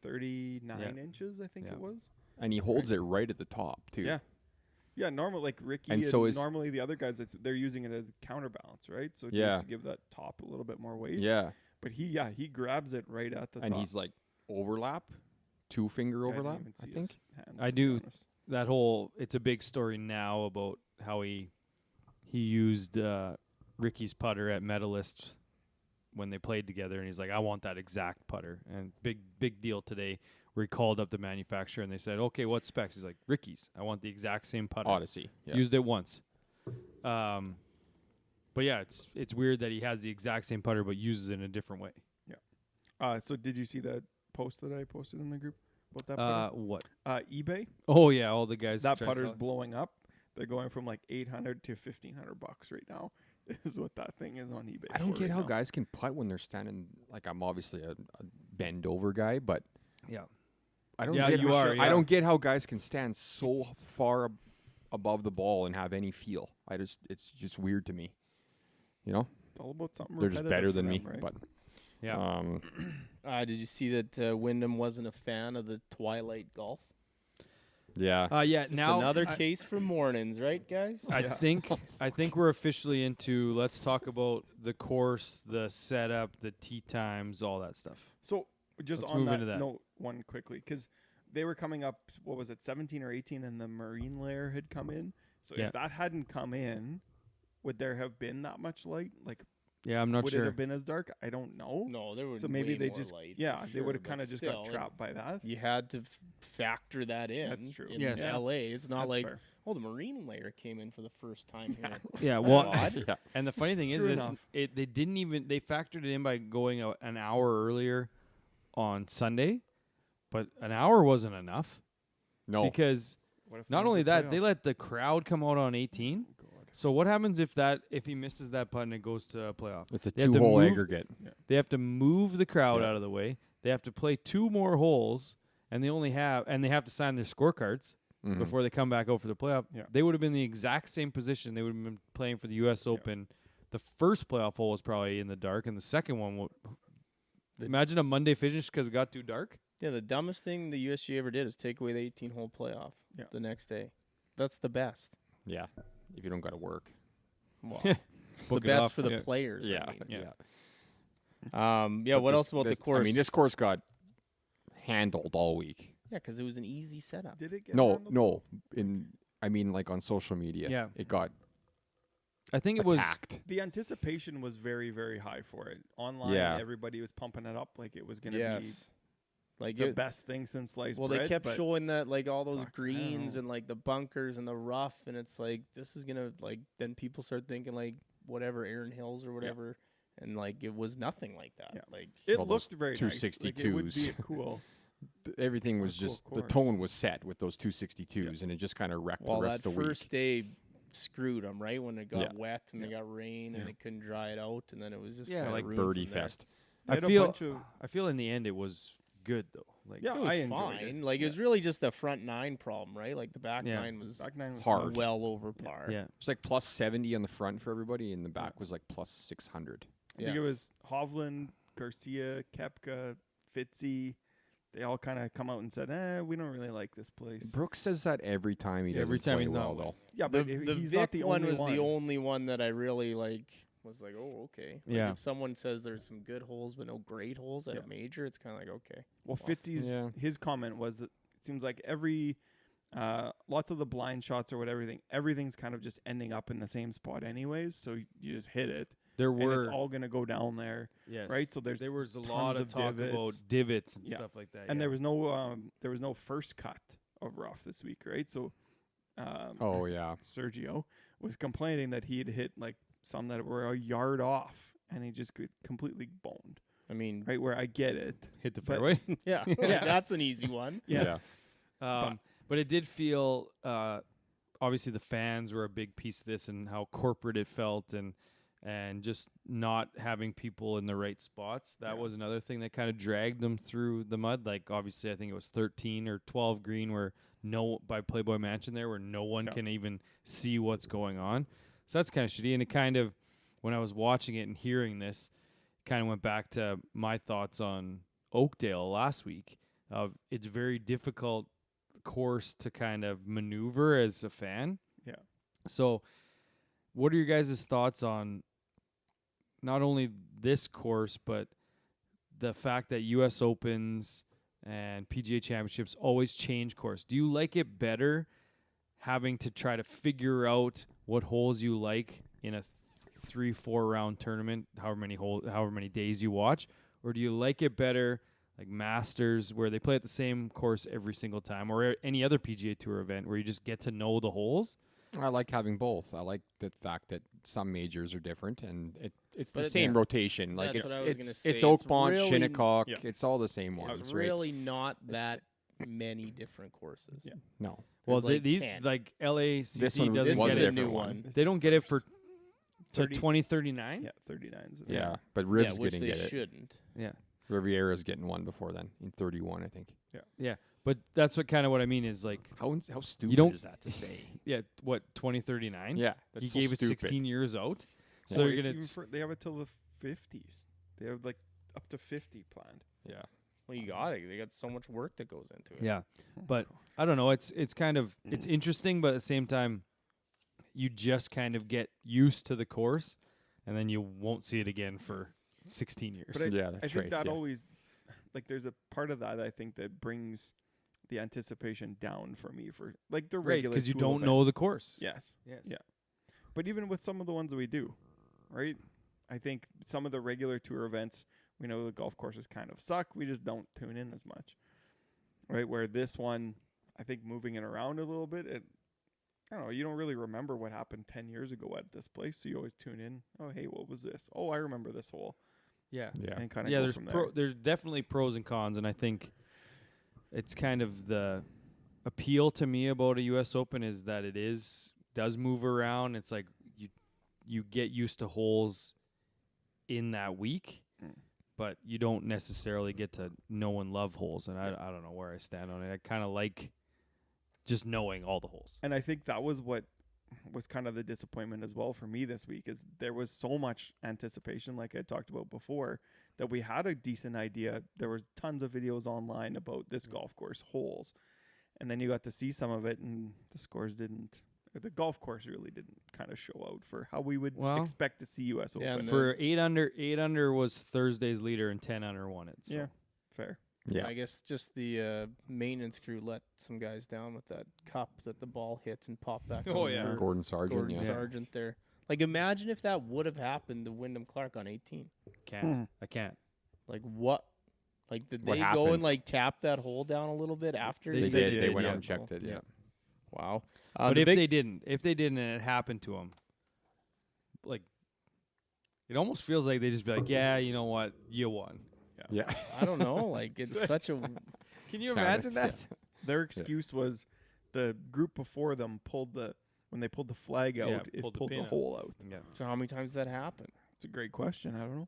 39 Yeah. inches, I think Yeah. it was. and he holds it right at the top too. Yeah. Yeah, normal like Ricky And and, so is- normally the other guys, they're using it as counterbalance, right? So Yeah. just to give that top a little bit more weight. Yeah, But he grabs it right at the and top. he's like overlap, 2-finger Yeah, I didn't overlap. even I see his think. hands, I to be do. honest. That whole it's a big story now about how he used Ricky's putter at Medalist when they played together, and he's like, I want that exact putter. And big deal today where he called up the manufacturer and they said, okay, what specs? He's like, Ricky's. I want the exact same putter. Odyssey. Yeah. Used it once. But yeah, it's weird that he has the exact same putter but uses it in a different way. So did you see that post that I posted in the group about that putter? What? eBay. Oh yeah, all the guys. That try to putter's sell it. blowing up. They're going from like $800 to $1,500 right now. Is what that thing is on eBay. I don't for get right how now. guys can putt when they're standing. Like, I'm obviously a bend over guy, but Yeah. I don't. Yeah, get you how- are, I yeah. don't get how guys can stand so far above the ball and have any feel. It's just weird to me. You know, It's all about something. they're just repetitive better for than them, me. right? But Yeah. Did you see that Wyndham wasn't a fan of the Twilight golf? yeah, Yeah. Just Now another I- case for mornings, right, guys? I think we're officially into let's talk about the course, the setup, the tee times, all that stuff. So just Let's on move that, into that. note, one quickly, because they were coming up. What was it, 17 or 18, and the marine layer had come in. So Yeah. if that hadn't come in, would there have been that much light? Like, Yeah, I'm not would sure. it have been as dark? I don't know. No, there was So maybe way they more just, light, yeah, for they sure, would have but kind of just still, got trapped by that. You had to factor that in. That's true. In Yes. LA, it's not That's like, fair. oh, the marine layer came in for the first time here. Yeah, That's well, odd. yeah. and the funny thing is, True is enough. they didn't even they factored it in by going an hour earlier on Sunday, but an hour wasn't enough No, because What if not we only make the that they playoff? let the crowd come out on 18. Oh, God. So what happens if he misses that putt and it goes to a playoff? it's a They have to 2-hole move- aggregate. They have to move the crowd Yeah. out of the way. They have to play 2 more holes, and they have to sign their scorecards Mhm. before they come back out for the playoff. Yeah. They would have been the exact same position. They would have been playing for the U.S. Open. The first playoff hole was probably in the dark, and the second one. Imagine a Monday finish because it got too dark. Yeah, the dumbest thing the USGA ever did is take away the 18-hole playoff Yeah. the next day. That's the best. Yeah, if you don't got to work. Well, it's the Book it best off, for the yeah. players. Yeah, I mean. Yeah. But What this- else about the this- course? I mean, this course got handled all week. Yeah, because it was an easy setup. Did it get No, handled? no. I mean, like on social media. Yeah. It got I think it was. attacked. The anticipation was very, very high for it. Online, Yeah. everybody was pumping it up like it was going to Yes. Like be the it, best thing since sliced well, bread. they kept but showing that like all those fuck, I don't greens know. and like the bunkers and the rough, and it's like this is gonna like then people start thinking like whatever Aaron Hills or whatever, and like it was nothing like that. Yeah. Like it All those looked very nice. Like, it would be 262s. cool. Everything was cool just the course. tone was set with those 262s, and it just kind of wrecked well, the rest that of the first week. day screwed them right when it got Yeah. wet and they got rain and they couldn't dry it out, and then it was just Yeah, kinda like ruined Birdie from there. fest. They I had a feel. bunch of- I feel in the end it was good though. Like Yeah, It was I enjoyed fine. it. Like it was really just the front 9 problem, right? Like the back Yeah. 9 was back nine was Hard. tough. well over par. yeah. It's like plus 70 on the front for everybody, and the back was like plus 600. I think it was Hovland, Garcia, Koepka, Fitzy, they all kind of come out and said, we don't really like this place. Brooks says that every time he doesn't Every time play he's not well, though. Yeah, The, but the he's Vic not the one only was one. the only one that I really was like, oh, okay. Like, Yeah. if someone says there's some good holes but no great holes at a major, it's kind of like, okay. Well, Fitzy's his comment was that it seems like every lots of the blind shots or whatever, everything's kind of just ending up in the same spot anyways. So you just hit it. There And were it's all gonna go down there, yes, right? So there was a tons lot of of talk divots. about divots and Yeah. stuff like that. and yeah. there was no first cut of rough this week, right? So Oh, yeah. Sergio was complaining that he had hit like some that were a yard off, and he just completely boned. I mean, Right where I get it, hit the but- fairway. yeah, that's an easy one. yes. But it did feel obviously the fans were a big piece of this and how corporate it felt and just not having people in the right spots. That Yeah. was another thing that kind of dragged them through the mud. Like obviously I think it was 13 or 12 green where by Playboy Mansion there where no one Yeah. can even see what's going on. So that's kind of shitty. And it kind of, when I was watching it and hearing this, kind of went back to my thoughts on Oakdale last week. It's very difficult course to kind of maneuver as a fan. Yeah. So what are your guys' thoughts on not only this course, but the fact that US Opens and PGA Championships always change course? Do you like it better having to try to figure out what holes you like in a 3-4 round tournament, however many days you watch, or do you like it better like Masters where they play at the same course every single time, or any other PGA Tour event where you just get to know the holes? I like having both. I like the fact that some majors are different, and it's the But same rotation. Like That's what I was gonna it's say. it's Oak It's Pond, really- Shinnecock. Yeah. It's all the same ones. It's right? really not that many different courses. Yeah. No. Well, There's like these 10. like LACC This one doesn't This was get is a a it. new different one. This They is don't get it for first. to 30 2039. Yeah, 39s. it is. Yeah, but Riv's yeah, which getting they it. shouldn't. Yeah. Riviera's getting one before then in 31, I think. But that's what kind of what I mean is like, How stupid don't- is that to say? yeah, what 2039? Yeah, He that's so gave it stupid. 16 years out. So Well, you're it's gonna even they have it till the 50s. They have like up to 50 planned. Yeah. Well, you got it. They got so much work that goes into it. yeah. But I don't know. It's kind of it's interesting, but at the same time, you just kind of get used to the course, and then you won't see it again for 16 years. But Yeah, I that's think right. that yeah. always, like, there's a part of that I think that brings the anticipation down for me for like the right, regular because you tour don't know events. the course. Yes. Yes. Yeah. But even with some of the ones that we do, right? I think some of the regular tour events, we know the golf courses kind of suck. We just don't tune in as much, right? Where this one, I think moving it around a little bit, I don't know, you don't really remember what happened 10 years ago at this place. So you always tune in. Oh, hey, what was this? Oh, I remember this hole. Yeah. Yeah. And kind of Yeah, go there's from there. there's definitely pros and cons, and I think it's kind of the appeal to me about a U.S. Open is that it does move around. It's like you get used to holes in that week, but you don't necessarily get to know and love holes. And I don't know where I stand on it. I kind of like just knowing all the holes. And I think that was what was kind of the disappointment as well for me this week is there was so much anticipation, like I talked about before, that we had a decent idea. There was tons of videos online about this golf course holes. And then you got to see some of it and the scores didn't, or the golf course really didn't kind of show out for how we would Well, expect to see US yeah, Open. and For 8 under was Thursday's leader, and 10 under won it. So. Yeah, fair. Yeah. I guess just the maintenance crew let some guys down with that cup that the ball hits and pop back. Oh, on yeah. for Gordon Sargent. Gordon Yeah. Sargent there. Like, imagine if that would have happened to Wyndham Clark on 18. Can't. I can't. Like, what? Like, did What they go happens? and, like, tap that hole down a little bit after? They They said did. they They did, went yeah. out and checked it. Yeah. Wow. But the if big- they didn't, and it happened to them, like, it almost feels like they just be like, yeah, you know what, you won. Yeah. I don't know. Like, it's such a. Can you Kinda. imagine that? Their excuse was the group before them when they pulled the flag out, Yeah, it pulled the pulled pin the out. hole out. Yeah. So, how many times does that happen? It's a great question. I don't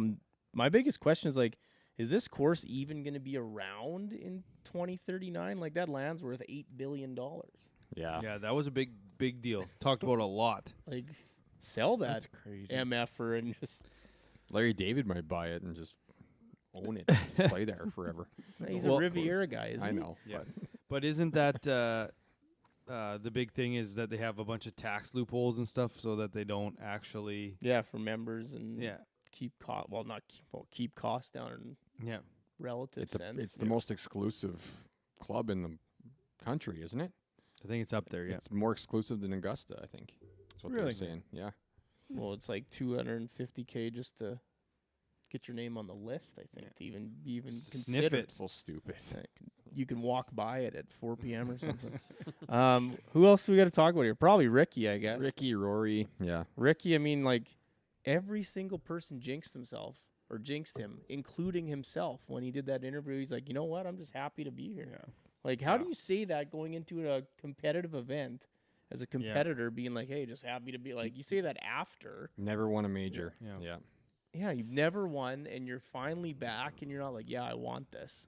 know. My biggest question is, like, is this course even going to be around in 2039? Like, that land's worth $8 billion. Yeah. Yeah, that was a big deal. Talked about a lot. Like, sell that That's crazy. MFer and just. Larry David might buy it and just own it, just play there forever. He's Well, a Riviera guy, isn't I he? know. Yeah. But isn't that the big thing is that they have a bunch of tax loopholes and stuff so that they don't actually Yeah, for members and yeah keep cost. Well, not keep costs down in yeah relative sense. It's the most exclusive club in the country, isn't it? I think it's up there. Yeah. It's more exclusive than Augusta, I think. That's what they're Really? saying. Yeah. Well, it's like $250K just to get your name on the list. I think to even be even Sniff considered. it. So stupid. Like, you can walk by it at 4 p.m. or something. Who else do we got to talk about here? Probably Ricky, I guess. Ricky, Rory. Yeah. Ricky, I mean, like every single person jinxed himself or jinxed him, including himself. When he did that interview, he's like, you know what? I'm just happy to be here. Yeah. Like, how do you say that going into a competitive event as a competitor, being like, hey, just happy to be like, you say that after. Never won a major. Yeah. Yeah. Yeah, you've never won, and you're finally back, and you're not like, yeah, I want this.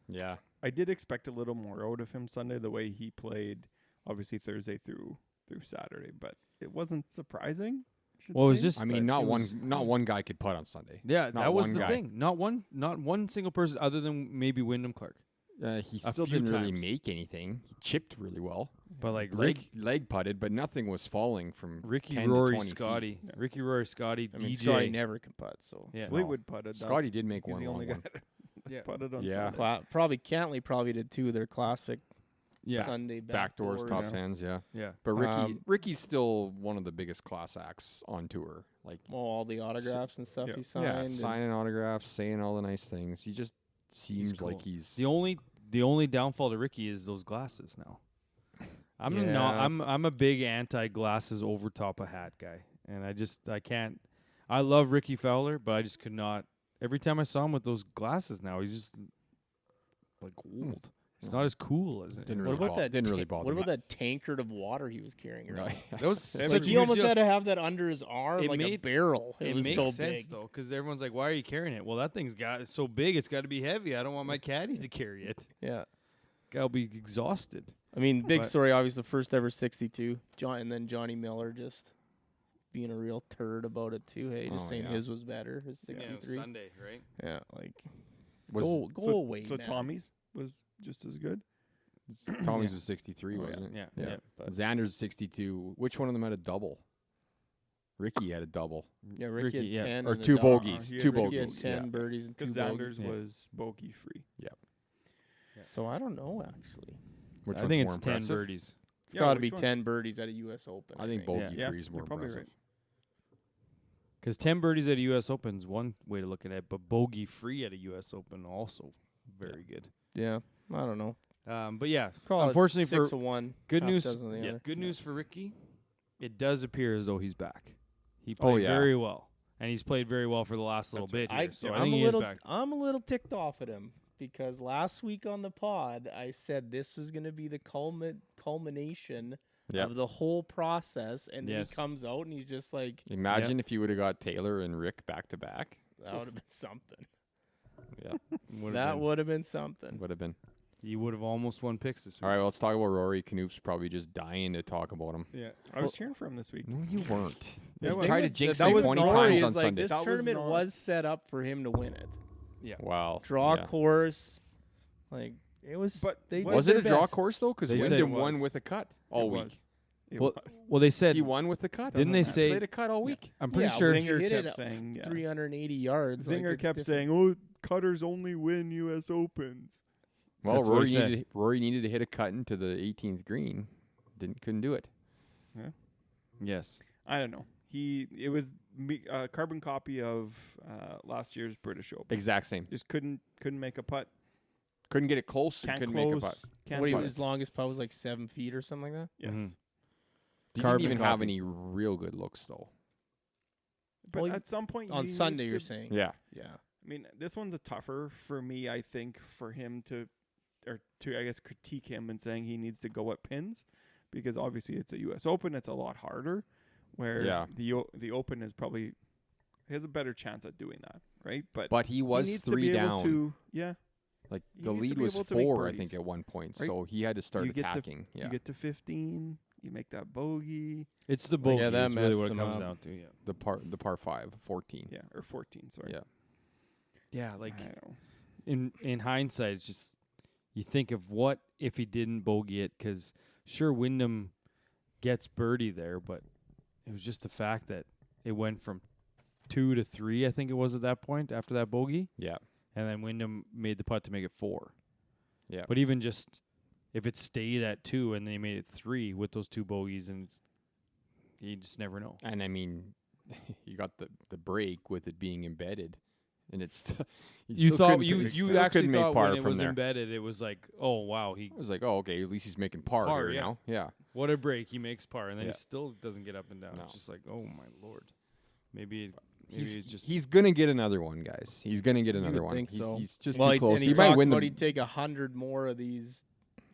Yeah. I did expect a little more out of him Sunday, the way he played, obviously Thursday through Saturday, but it wasn't surprising. I should Well, it was say, just- I but mean, not it one was- one guy could putt on Sunday. Yeah, Not that was one the guy. thing. Not one single person other than maybe Wyndham Clark. He A still few didn't really times. make anything. He chipped really well. But like Leg putted, but nothing was falling from Ricky, 10 to Rory, 20 feet. Scotty, Yeah. Ricky, Rory, Scotty, I mean, DJ. Scotty never can putt, so. Yeah. Fleetwood putted. Scotty did make He's one the only long guy one. that Yeah. putted on Yeah. Sunday. Probably Cantley probably did too. Their classic Yeah. Sunday Backdoors, top Yeah. tens, yeah. Yeah. But Um, Ricky's still one of the biggest class acts on tour. Like, Well, all the autographs and stuff yeah. he signed. yeah, and- signing autographs, saying all the nice things. He just seems cool. like he's The only downfall to Ricky is those glasses now. I'm Yeah. not I'm a big anti glasses over top of hat guy. And I can't I love Ricky Fowler, but I just could not every time I saw him with those glasses now, he's just like old. He's not as cool as it. Didn't What really about that? didn't really bother What me. about that tankard of water he was carrying around? Right. That was Like, such Like a he almost huge had deal. to have that under his arm It like a made- barrel. It It was makes so sense big. though, because everyone's like, "Why are you carrying it?" Well, that it's so big, it's got to be heavy. I don't want my caddy to carry it. Yeah. Guy'll be exhausted. I mean, big But- story. Obviously, the first ever 62. And then Johnny Miller just being a real turd about it too. Hey, just Oh, saying yeah. his was better. His 63. Sunday, right? Yeah, like Was go away. So man. Tommy's was just as good. Tommy's was 63, Oh, yeah. wasn't it? Yeah, Yeah. yeah. But Xander's 62. Which one of them had a double? Ricky had a double. yeah, Ricky, Ricky, had yeah. 10 Or and a two dog. bogeys. he had Two Ricky Ricky had bogeys. 10 Yeah. birdies and 2 Because bogeys. Xander's yeah. was bogey free. So I don't know actually. Which I one's think more it's 10 impressive? birdies. It's Yeah, got to be which one? 10 birdies at a U.S. Open. I think think. bogey Yeah, free is more you're probably impressive. Because 10 birdies at a U.S. Open is one way to look at it, but bogey free at a U.S. Open also very good. Yeah, I don't know. But yeah, Call unfortunately it 6 for of one. good half news, dozen of the other. good news for Ricky, it does appear as though he's back. He Oh, played yeah. very well, and he's played very well for the last little That's bit right. here. So I I'm think a he little, is back. I'm a little ticked off at him because last week on the pod I said this was going to be the culmination Yep. of the whole process, and then Yes. he comes out and he's just like, Imagine if you would have got Taylor and Rick back to back. that would have been something. Yeah, That would have been something. would have been. He would have almost won picks this week. All right, well, let's talk about Rory. Knoop's probably just dying to talk about him. Yeah. I was cheering for him this week. No, you weren't. Yeah, You well, tried to that- jinx that it was 20 not- times is on like Sunday. this That was tournament not- was set up for him to win it. Wow. Draw Yeah. course, like it was. But they what- did Was it their a draw best. course, though? Because They said Wyndham it won was. with a cut all It week. was. It Well, was. well, they said He won with the cut. Didn't they He say- played a cut all week? I'm pretty Yeah, sure. when you Zinger hit it kept at saying, yeah. 380 yards. like, Zinger it's kept different. saying, "Oh, cutters only win U.S. Opens." Well, That's what he Rory needed to hit a cut into the 18th green. Couldn't do it. Yes. I don't know. It was a carbon copy of last year's British Open. Exact same. Just couldn't make a putt. Couldn't get it close and Can't couldn't close. make a putt. Can't What putt. his longest putt was like 7 feet or something like that. Yes. Mhm. He Carbon didn't even have copy. any real good looks, though. But Well, at some point, On he Sunday, needs you're to- saying. Yeah. Yeah. I mean, this one's a tougher for me. I think for him to I guess critique him and saying he needs to go at pins, because obviously it's a U.S. Open. It's a lot harder. Where Yeah. the Open is probably he has a better chance at doing that, right? But he was he needs 3 to be down. Able to, yeah. Like he the needs to lead be was able to make 4, I birdies, think, at one point. right? So he had to start You get to- attacking. Yeah. You get to 15. you make that bogey. It's the Like, bogey. yeah, that That's really messed what it them comes up. down to. Yeah. The par 5, 14. Yeah, or 14. Sorry. Yeah. Yeah, like I know. in hindsight, it's just you think of what if he didn't bogey it, because sure Wyndham gets birdie there, but it was just the fact that it went from 2 to 3, I think it was at that point after that bogey, Yeah. and then Wyndham made the putt to make it 4. Yeah. But even just if it stayed at 2 and they made it 3 with those 2 bogeys, and you just never know. And I mean, you got the break with it being embedded, and it's You still thought couldn't- you still actually couldn't make thought par when it from was there. embedded, it was like, oh wow, he I was like, oh, okay, at least he's making par, Par, here yeah. now. Yeah. what a break, he makes par, and then Yeah. he still doesn't get up and down. No. It's just like, oh my lord, maybe He's it's just he's gonna get another one, guys. He's gonna get another would one. think he's, so. he's just Well, too he, close. and he He might talked win about them. he'd take 100 more of these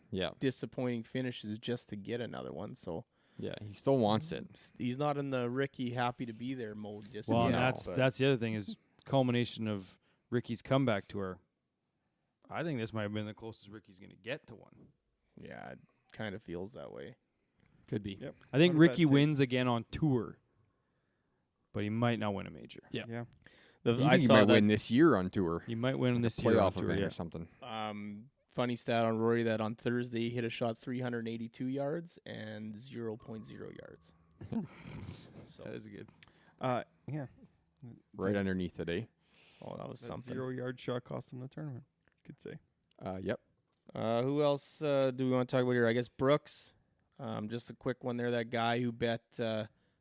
Yeah, disappointing finishes just to get another one. So yeah. He still wants it. he's not in the Ricky happy to be there mode just well, yet. and but that's the other thing is culmination of Ricky's comeback tour. I think this might have been the closest Ricky's going to get to one. yeah, it kind of feels that way. Could be. Yep. I think Not a bad Ricky take. wins again on tour, but he might not win a major. Yeah. Yeah. The, You I think he saw might that win this year on tour? He might win Like a this year on playoff tour. event Yeah. or something. funny stat on Rory that on Thursday he hit a shot 382 yards and 0.0 yards. So, That is good. Yeah. Right underneath it, eh? oh, that was That something. 0-yard shot cost him the tournament. Could say. Yep. Who else do we want to talk about here? I guess Brooks. Just a quick one there. That guy who bet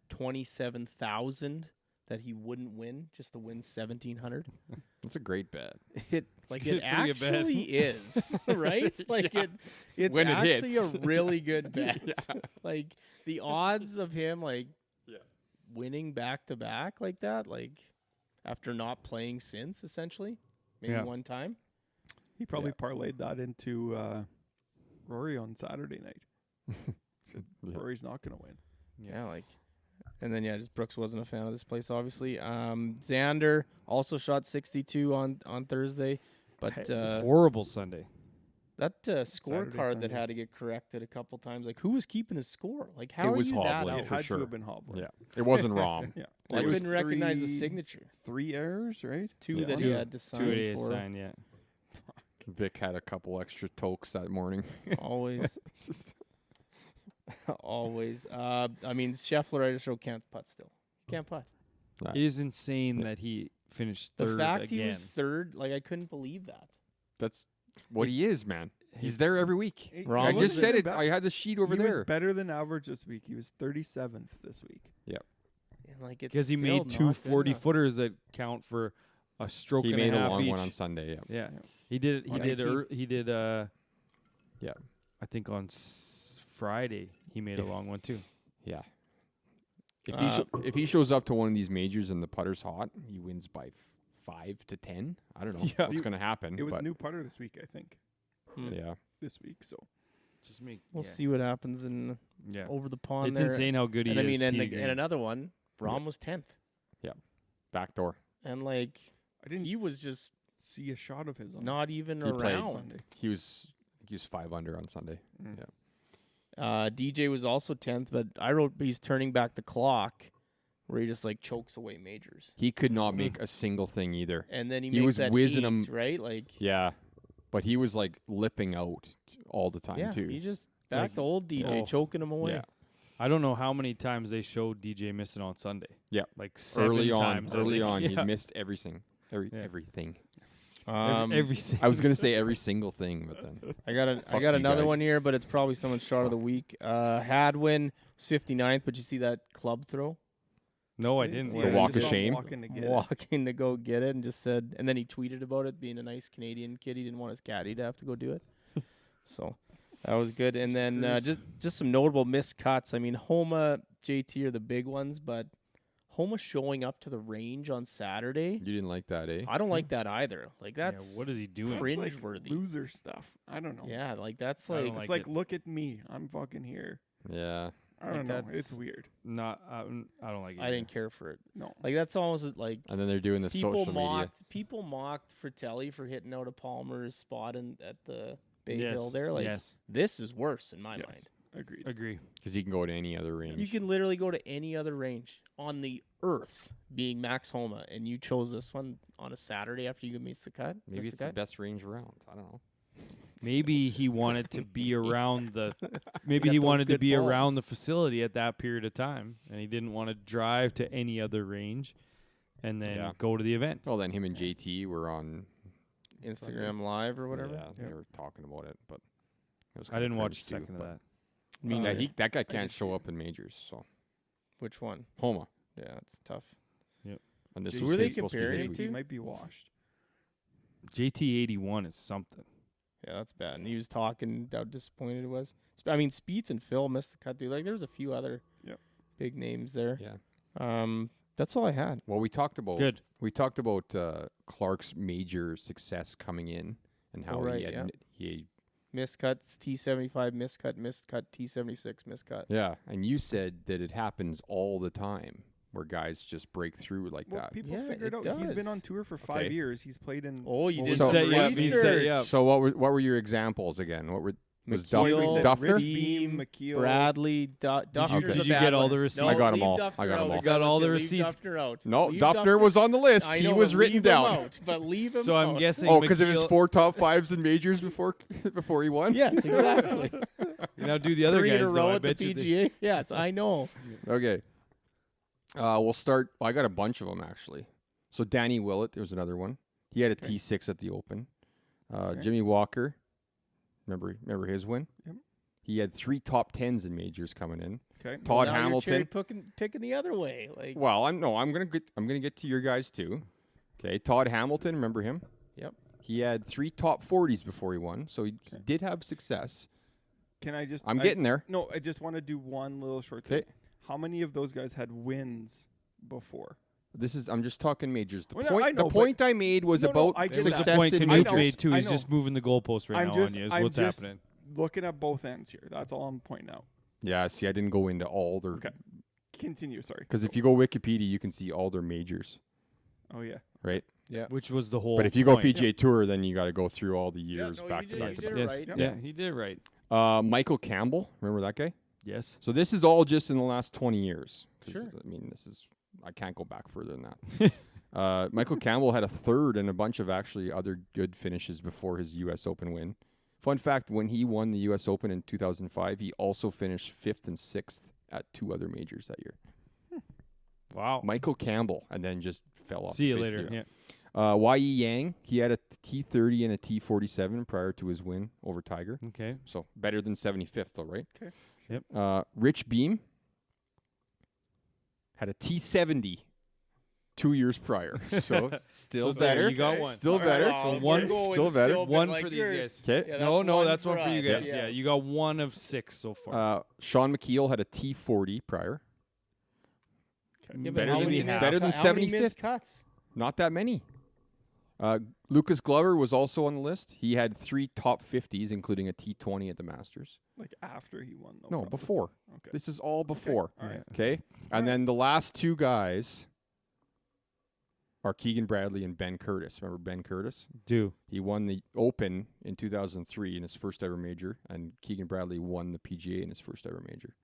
27,000 that he wouldn't win just to win 1,700. That's a great bet. It It's like good- it pretty good bet. actually is right. Like it's When it actually hits. a really good bet. Like the odds of him like winning back to back like that, like after not playing since essentially, maybe Yeah. one time. He probably parlayed that into Rory on Saturday night. Said Yeah. Rory's not going to win. Yeah, like, and then just Brooks wasn't a fan of this place, obviously. Xander also shot 62 on Thursday, but Horrible Sunday. that scorecard that Sunday. had to get corrected a couple times. Like, who was keeping his score? Like, how It are was you that Hovland, out? It for had sure. to have been Hovland. Yeah. It wasn't Rom. Yeah. I It was couldn't recognize the three- signature. 3 errors, right? Two Yeah. that he Two. had to sign 2 days for. sign, yeah. Vic had a couple extra tokes that morning. Always, It's just- always. I mean, Scheffler, I just showed can't putt still. Can't putt. Right. It is insane that he finished The third fact again. he was third, like, I couldn't believe that. That's what he is, man. He's there every week. Hey, Rom I was just said it. Be- I had the sheet over he there. was better than average this week. He was 37th this week. And, like, it's Because he made still two not good 40 enough. footers that count for a stroke He and made a a half long each. one on Sunday. Yeah. Yeah. He did. He On did. 18. He did. Yeah. I think on Friday he made a long one too. Yeah. If he shows up to one of these majors and the putter's hot, he wins by 5 to 10. I don't know Yeah. what's going to happen. It was but new putter this week, I think. yeah. This week, so Just me. We'll yeah. see what happens in Yeah. over the pond. It's there. insane how good he And I is. mean, tee and green. another one, Rom was 10th, Backdoor. and like I didn't he was just see a shot of his on not even He played around. Sunday. He was 5 under on Sunday. Mm. Yeah. DJ was also 10th, but I wrote he's turning back the clock, where he just like chokes away majors, He could not make a single thing either. and then he He makes was that whizzing 'em- eighth, right? Like Yeah. But he was like lipping out all the time yeah, too. he just back Like- to old DJ, Oh. choking him away. Yeah. I don't know how many times they showed DJ missing on Sunday. Yeah. Like 7 Early on, times. I early think. on, Yeah. he missed everything. Yeah. Everything. Every I was gonna say every single thing, but then I got Fuck you another guys. one here, but it's probably someone's shot of the week. Hadwin was 59th, but you see that club throw? No, I see didn't. The it. I walk just of saw him shame? walking to get it. Walking to go get it and just said, and then he tweeted about it being a nice Canadian kid. He didn't want his caddy to have to go do it. So that was good. And then just some notable missed cuts. I mean, Homa, JT are the big ones, but Homa showing up to the range on Saturday, you didn't like that, eh? I don't like that either. Like that's what is he doing? That's like cringeworthy. loser stuff. I don't know. Yeah, like that's I don't like like It's like, it. look at me. I'm fucking here. Yeah. I Like don't know. that's- It's weird. Not. I don't like it. I either. didn't care for it. No. Like that's almost like And then they're doing the people social media. mocked Fratelli for hitting out a Palmer's spot at the Bay Yes. Hill there. Like yes. this is worse in my Yes. mind. Agreed. Agree. Because he can go to any other range. You can literally go to any other range on the earth, being Max Homa, and you chose this one on a Saturday after you missed the cut. Maybe missed it's the the cut? best range around. I don't know. Maybe he wanted to be around the. Maybe Got he those wanted to good be balls. around the facility at that period of time, and he didn't want to drive to any other range, and then Yeah. go to the event. Well, then him and JT were on Instagram Live or whatever. Yeah, Yeah. they were talking about it, but it was I kinda didn't watch a cringe second too, of but- that. I mean, Yeah, that guy did can't see show it. up in majors. So which one? Homa, Yeah, it's tough. and this Who was are they his- supposed to be his comparing week. to? He might be washed. JT 81 is something. Yeah, that's bad. And he was talking how disappointed it was. I mean, Spieth and Phil missed the cut. Dude. Like, there was a few other Yep. big names there. Yeah. That's all I had. Well, we talked about Good. Clark's major success coming in and how Oh, right, he had yeah. he Miscuts, T75, miscut, T76, miscut. yeah, and you said that it happens all the time where guys just break through like Well, that. people Yeah, figure it it out. He's been on does. tour for 5 Okay. years. He's played in. Oh, you what did was So- some Set you up, he set research. you up. So what were your examples again? What were was McKeel, Duffner? Beam, McKeel. Bradley, Duffner's did a you bad get all one. the No, receipts? I got 'em leave all. Duffner I got 'em out. all. Is Got that all what the you- receipts. Leave Duffner out. No, Leave Duffner was on the list. I He know, was but written leave him down. out, but leave him So I'm out. guessing. Oh, because of his McKeel- 4 top 5s in majors before he won. Yes, exactly. Now do the other 3 guys. in a though. row I at the bet you they- PGA. Yes, I know. Okay. We'll start. I got a bunch of them actually. So Danny Willett, there was another one. He had a T6 at the Open. Jimmy Walker, remember his win? Yep. He had 3 top 10s in majors coming in. Okay. Todd Now you're Hamilton. picking the other way. Like, Well, I'm gonna get to your guys too. Okay, Todd Hamilton, remember him? Yep. He had 3 top 40s before he won, so he did have success. Can I just? I'm getting there. No, I just want to do one little short Okay. thing. How many of those guys had wins before? I'm just talking majors. The Well, no, point I know, the point I made was No, about I get It was that. the success point in Canute majors. made too. I He's know. just moving the goalpost right I'm now just- on you. Is I'm what's just- happening. Looking at both ends here. That's all I'm pointing out. Yeah, see, I didn't go into all their Okay. Continue. Sorry. because if you go Wikipedia, you can see all their majors, Oh yeah. right? yeah. Which was the whole. But if you go point. PGA Tour, then you got to go through all the Yeah, years no, back you to did- back. you to did back. it Yes. right. Yeah, he did it right. Michael Campbell, remember that guy? Yes. So this is all just in the last 20 years. 'Cause, Sure. I mean, I can't go back further than that. Michael Campbell had a 3rd and a bunch of actually other good finishes before his U.S. Open win. Fun fact, when he won the U.S. Open in 2005, he also finished 5th and 6th at 2 other majors that year. Wow. Michael Campbell, and then just fell off. See you the face of later. the earth. Yeah. Y.E. Yang, he had a T30 and a T47 prior to his win over Tiger. Okay. So better than 75th, though, right? Okay. Yep. Rich Beam had a T70 2 years prior. So still So there better. you got one. Still better. So we're one- going still better. but One like for these you're- guys. Okay. Yeah, No, that's one for you us, guys. Yeah, you got one of 6 so far. Sean McKeel had a T40 prior. Okay. Yeah, but Better how than- many it's missed better than cut- how many 75th. missed cuts? Not that many. Lucas Glover was also on the list. He had 3 top 50s, including a T20 at the Masters. Like after he won. Though, No, probably. before. Okay. This is all before. All right. Okay. And then the last 2 guys are Keegan Bradley and Ben Curtis. Remember Ben Curtis? Do. He won the Open in 2003 in his first ever major, and Keegan Bradley won the PGA in his first ever major.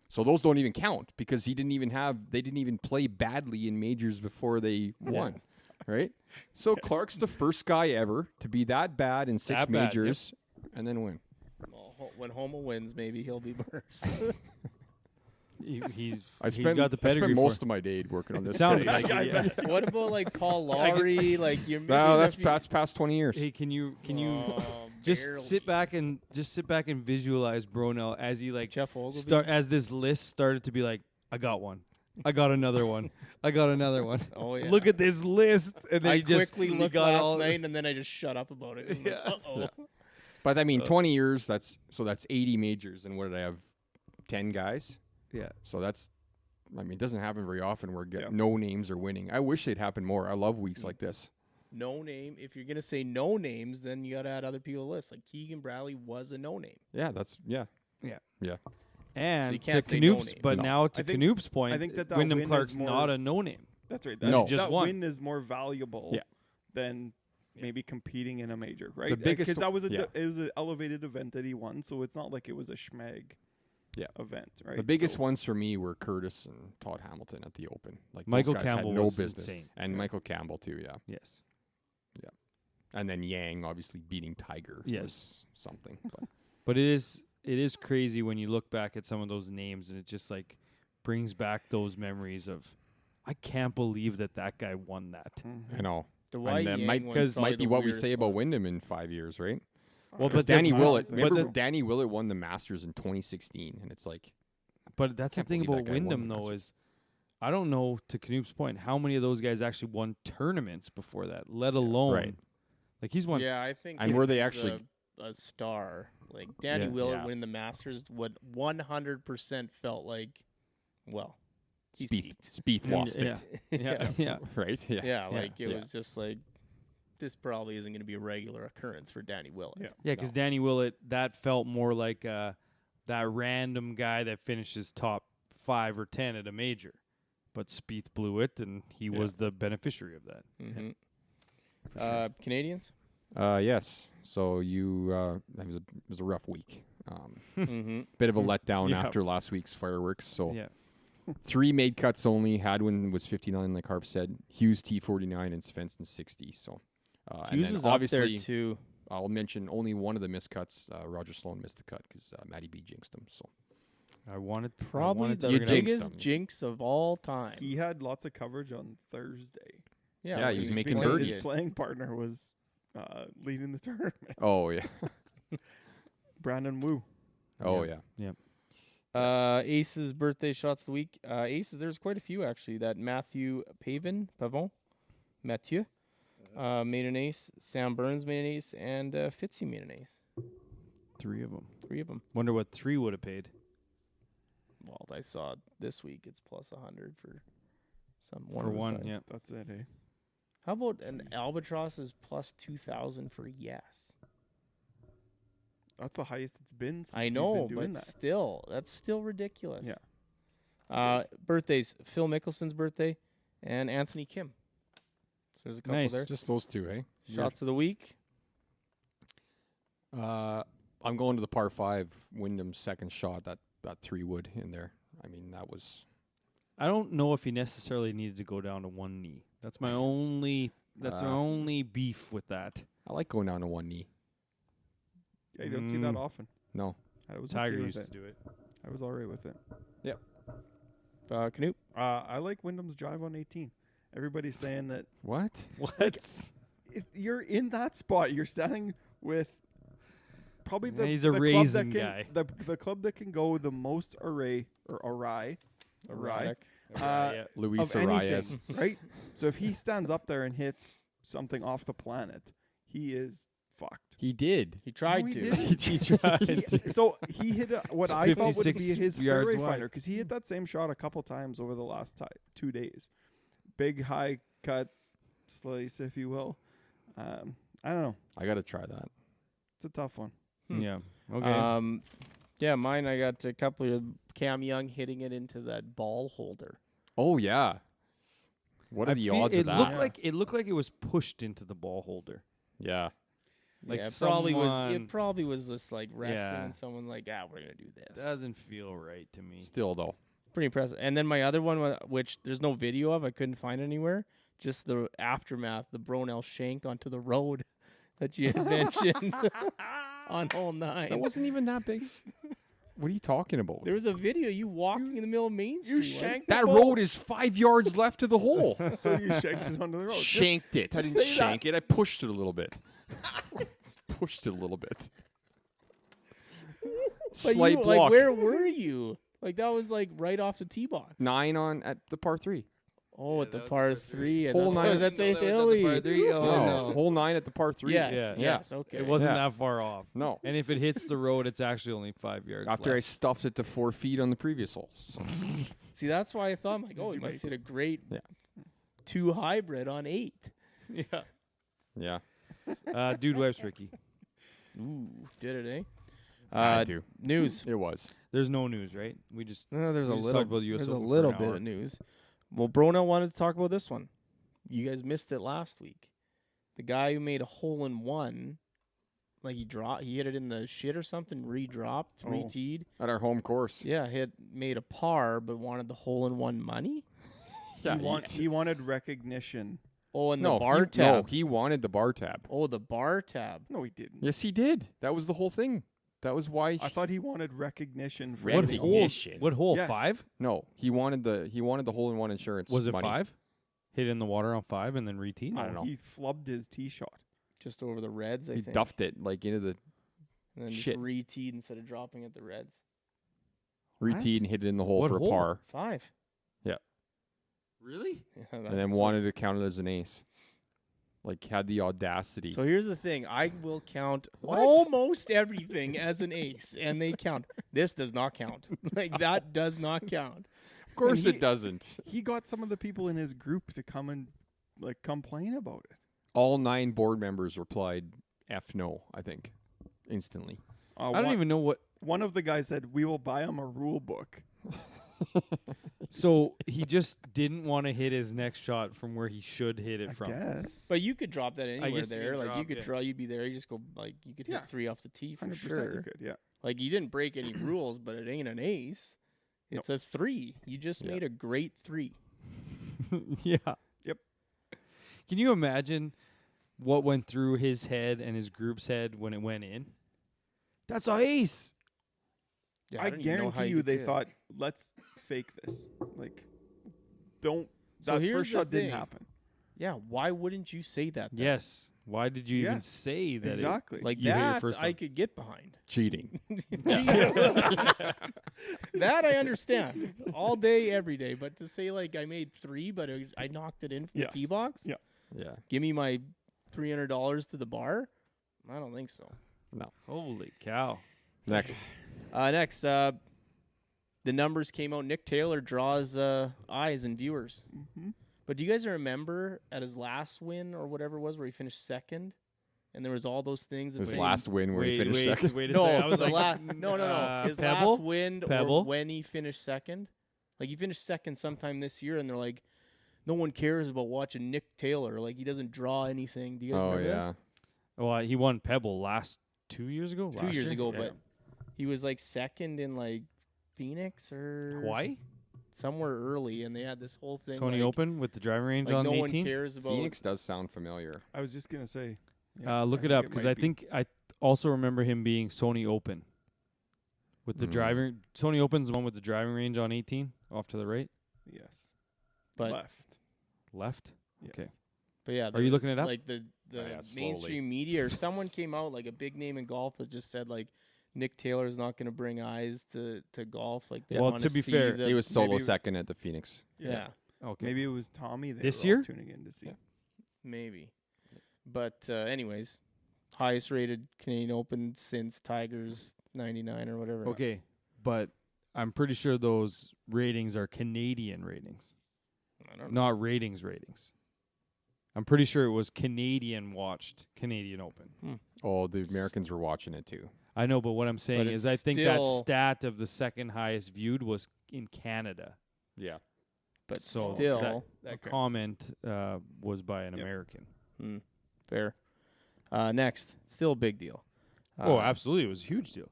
So those don't even count because they didn't even play badly in majors before they won, right? So Clark's the first guy ever to be that bad in 6 That bad, yep. majors and then win. Well, when Homa wins, maybe he'll be worse. He's I he's spent, got the pedigree. I spent for most it. of my day working on this. Sounded today. like it, yeah. What about like Paul Lowry? Like you're missing No, a that's few- past 20 years. Hey, can you Oh, just barely. sit back and visualize Bronell as he like Jeff Ogilvy? start as this list started to be like, I got one, I got another one, I got another one. Oh yeah. Look at this list, and then I he just quickly he looked got last all. night and then I just shut up about it. I'm like, Yeah. uh-oh. But I mean, 20 years, that's 80 majors. And what did I have? 10 guys? Yeah. So it doesn't happen very often where Yeah. no names are winning. I wish they'd happen more. I love weeks like this. No name. If you're gonna say no names, then you gotta add other people to the list. Like Keegan Bradley was a no name. Yeah, And So you to can't say no Knoop's, names. but No. now to I think- Knoop's point, I think that Wyndham win is Clark's more- not a no name. That's right. No. Just that won. win is more valuable Yeah. than maybe competing in a major, right? The biggest Because that was yeah. it was an elevated event that he won, so it's not like it was a schmeg Yeah. event, right? The biggest So- ones for me were Curtis and Todd Hamilton at the Open. Like those Michael guys Campbell had no was business. insane. And Michael Campbell too, yeah. Yes. And then Yang obviously beating Tiger Yes. was something. But But it is crazy when you look back at some of those names, and it just like brings back those memories of, I can't believe that guy won that. Mhm. I know. The And that might, one's probably might be the what we weirdest say about one. Wyndham in 5 years, right? Well, Because but the- Danny I don't Willett, think remember so. Danny Willett won the Masters in 2016, and it's like, But that's the Can't thing believe about that guy won Wyndham the though Masters. is, I don't know, to Knoop's point, how many of those guys actually won tournaments before that, let alone Right. like he's won. Yeah, I think. And if were they he's actually- a star? Like Danny Yeah. Willett Yeah. winning the Masters would 100% felt like, well, he's Spieth Yeah. lost Yeah. it, Yeah, yeah. right? Yeah. yeah, like it Yeah. was just like this probably isn't going to be a regular occurrence for Danny Willett. Yeah. Yeah, because Danny Willett, that felt more like that random guy that finishes top 5 or 10 at a major. But Spieth blew it, and he Yeah. was the beneficiary of that. Mm-hmm. For sure. Canadians. Yes. So it was a rough week. Mm-hmm. Bit of a letdown Yeah. after last week's fireworks. So Yeah. 3 made cuts only. Hadwin was 59, like Harp said. Hughes T49 and Svensson 60. So and Hughes then is up there obviously too. I'll mention only one of the missed cuts. Roger Sloan missed the cut because Matty B jinxed him. So I wanted Probably the You jinxed biggest him. jinx of all time. He had lots of coverage on Thursday. Yeah, when he was making playing birdies. His it. playing partner was leading the tournament. oh yeah, Brandon Wu. oh Yeah. yeah. Ace's birthday shots of the week. Ace's, there's quite a few actually. That Matthew Mathieu made an ace. Sam Burns made an ace, and Fitzy made an ace. 3 of them. 3 of them. Wonder what 3 would have paid. Well, I saw this week it's plus 100 for some For of the one, side. yeah. That's it, eh? How about an Albatross is plus 2,000 for yes? That's the highest it's been since I we've know, been doing but that. still, that's still ridiculous. Yeah. It is. Birthdays: Phil Mickelson's birthday and Anthony Kim. So there's a couple Nice. there. Just those 2, eh? Shots of the week. I'm going to the par 5 Wyndham's second shot. That 3 wood in there. I mean, that was I don't know if he necessarily needed to go down to one knee. That's my only. That's my only beef with that. I like going down to one knee. Yeah, you don't see that Mm. often. No, I was Tiger okay with used it. to do it. I was all right with it. Canute. I like Wyndham's drive on 18. Everybody's saying that what? What? if you're in that spot, you're standing with probably the He's a the raisin club that guy. can, the club that can go the most awry. Erratic. Yeah. Luis of Arias. anything, right? So if he stands up there and hits something off the planet, he is fucked. He did. He tried he to. didn't. He tried He- to. so he hit what It's I thought would 56 be his yards fairway wide. finder because he hit that same shot a couple times over the last 2 days. Big high cut slice, if you will. I don't know. I got to try that. It's a tough one. Yeah. Okay. Yeah, mine. I got a couple of Cam Young hitting it into that ball holder. Oh yeah. What are I the feel- odds it of that? Looked like it looked like it was pushed into the ball holder. Yeah. Like yeah, it probably was. someone- It probably was just like wrestling, Yeah. and someone like, we're gonna do this. Doesn't feel right to me. Still though. Pretty impressive. And then my other one, which there's no video of, I couldn't find anywhere. Just the aftermath, the Bronell shank onto the road that you had mentioned on hole 9. That wasn't even that big. What are you talking about? There was a video you walking in the middle of Main Street. wasn't shanked it? That the road ball. is 5 yards left to the hole. So you shanked it onto the road. Shanked it. I just didn't say shank it. I pushed it a little bit. Pushed it a little bit. But Slight you, block. like, where were you? Like, that was like right off the tee box. 9 on at the par 3. Oh, Yeah, at the that was par par three. 3. And Hole that 9. was at the No, that was at the hilly. par 3? Oh, no. Hole 9 at the par 3. Yes, Yeah. yes, okay. It wasn't Yeah. that far off. No. And if it hits the road, it's actually only 5 yards. After I left. stuffed it to 4 feet on the previous hole. So, See, that's why I thought, I'm like, oh, he you must make hit a great Yeah. 2 hybrid on 8. yeah. yeah. Dude wipes Ricky. Ooh, did it, eh? Had to. News. It was. There's no news, right? We just No, there's We a just little. talked about the US There's a Open for little an bit hour. of news. Well, Bronell wanted to talk about this one. You guys missed it last week. The guy who made a hole in one Like he hit it in the shit or something, re-dropped, Oh. re-teed. At our home course. Yeah, made a par, but wanted the hole-in-one money. Yeah, He wanted recognition. Oh, and no, the bar No, tab. he wanted the bar tab. Oh, the bar tab. No, he didn't. Yes, he did. That was the whole thing. That was why. I thought he wanted recognition for What the hole? Recognition. What hole? Yes. 5? No, he wanted the hole-in-one insurance. Was it money. 5? Hit in the water on 5 and then re-tee? I don't know. He flubbed his tee shot. Just over the Reds, I He think. duffed it like into the And then shit. just re-teed instead of dropping at the Reds. re-teed and hit it in the hole What for hole? a par, 5. Really? Yeah, and then that's wanted to count it as an ace. Like had the audacity. So here's the thing. I will count What? almost everything as an ace, and they count. This does not count. Like, that does not count. of course And it doesn't. He got some of the people in his group to come and complain about it. All 9 board members replied F no, I think, instantly. I don't even know what. One of the guys said, "We will buy him a rule book." So he just didn't want to hit his next shot from where he should hit it I from. guess. But you could drop that anywhere guess you there. can Like, you drop could it. draw, you'd be there. You just go, like, you could hit Yeah. 3 off the tee for 100% sure. you could, yeah. Like, you didn't break any rules, but it ain't an ace. It's a 3. You just Yeah. made a great 3. Yeah. Yep. Can you imagine what went through his head and his group's head when it went in? That's a ace. Yeah, I don't even know how guarantee you could they say it. thought, let's fake this. Like, don't. So That here's first the shot didn't thing. happen. Yeah, why wouldn't you say that then? Yes. Why did you even Yes, say that? Exactly. Like, You hit your that first I one. could get behind. Cheating. That I understand. All day, every day. But to say, like, I made 3, but I knocked it in from Yes. the tee box? Yeah. Yeah. Give me my $300 to the bar? I don't think so. Holy cow. Next. Next, the numbers came out. Nick Taylor draws eyes and viewers. Mm-hmm. But do you guys remember at his last win or whatever it was where he finished second? And there was all those things. His that last win where he finished second. Wait a No, second. I was the like, no. His Pebble? last win or Pebble? when he finished second. Like, he finished second sometime this year, and they're like, no one cares about watching Nick Taylor. Like, he doesn't draw anything. Do you guys Oh remember yeah. this? Well, he won Pebble last 2 years ago. 2 Last years year? ago, Yeah. but he was like second in like Phoenix or Hawaii, somewhere early, and they had this whole thing. Sony like, Open with the driving range like on no 18. one cares about. Phoenix does sound familiar. I was just going to say. Look it up because I think I also remember him being Sony Open with the driving. Sony Open's the one with the driving range on 18 off to the right, Yes. But left. Yes. Okay. but yeah, Are you looking it up? Like the Yeah, slowly. mainstream media or someone came out like a big name in golf that just said like Nick Taylor's not going to bring eyes to golf. Like they Well, wanna to be see fair, the, He was solo maybe- second at the Phoenix. yeah. Okay. Maybe it was Tommy they This were all year? tuning in to see. Yeah. Maybe. But anyways, highest rated Canadian Open since Tiger's 99 or whatever. Okay, but I'm pretty sure those ratings are Canadian ratings, I don't know. not ratings. I'm pretty sure it was Canadian watched Canadian Open. Oh, the Americans were watching it too. I know, but what I'm saying But is it's I think that still- stat of the second highest viewed was in Canada. Yeah. But So still, that Okay. comment was by an Yep. American. fair. Next, still a big deal. Oh, absolutely. It was a huge deal.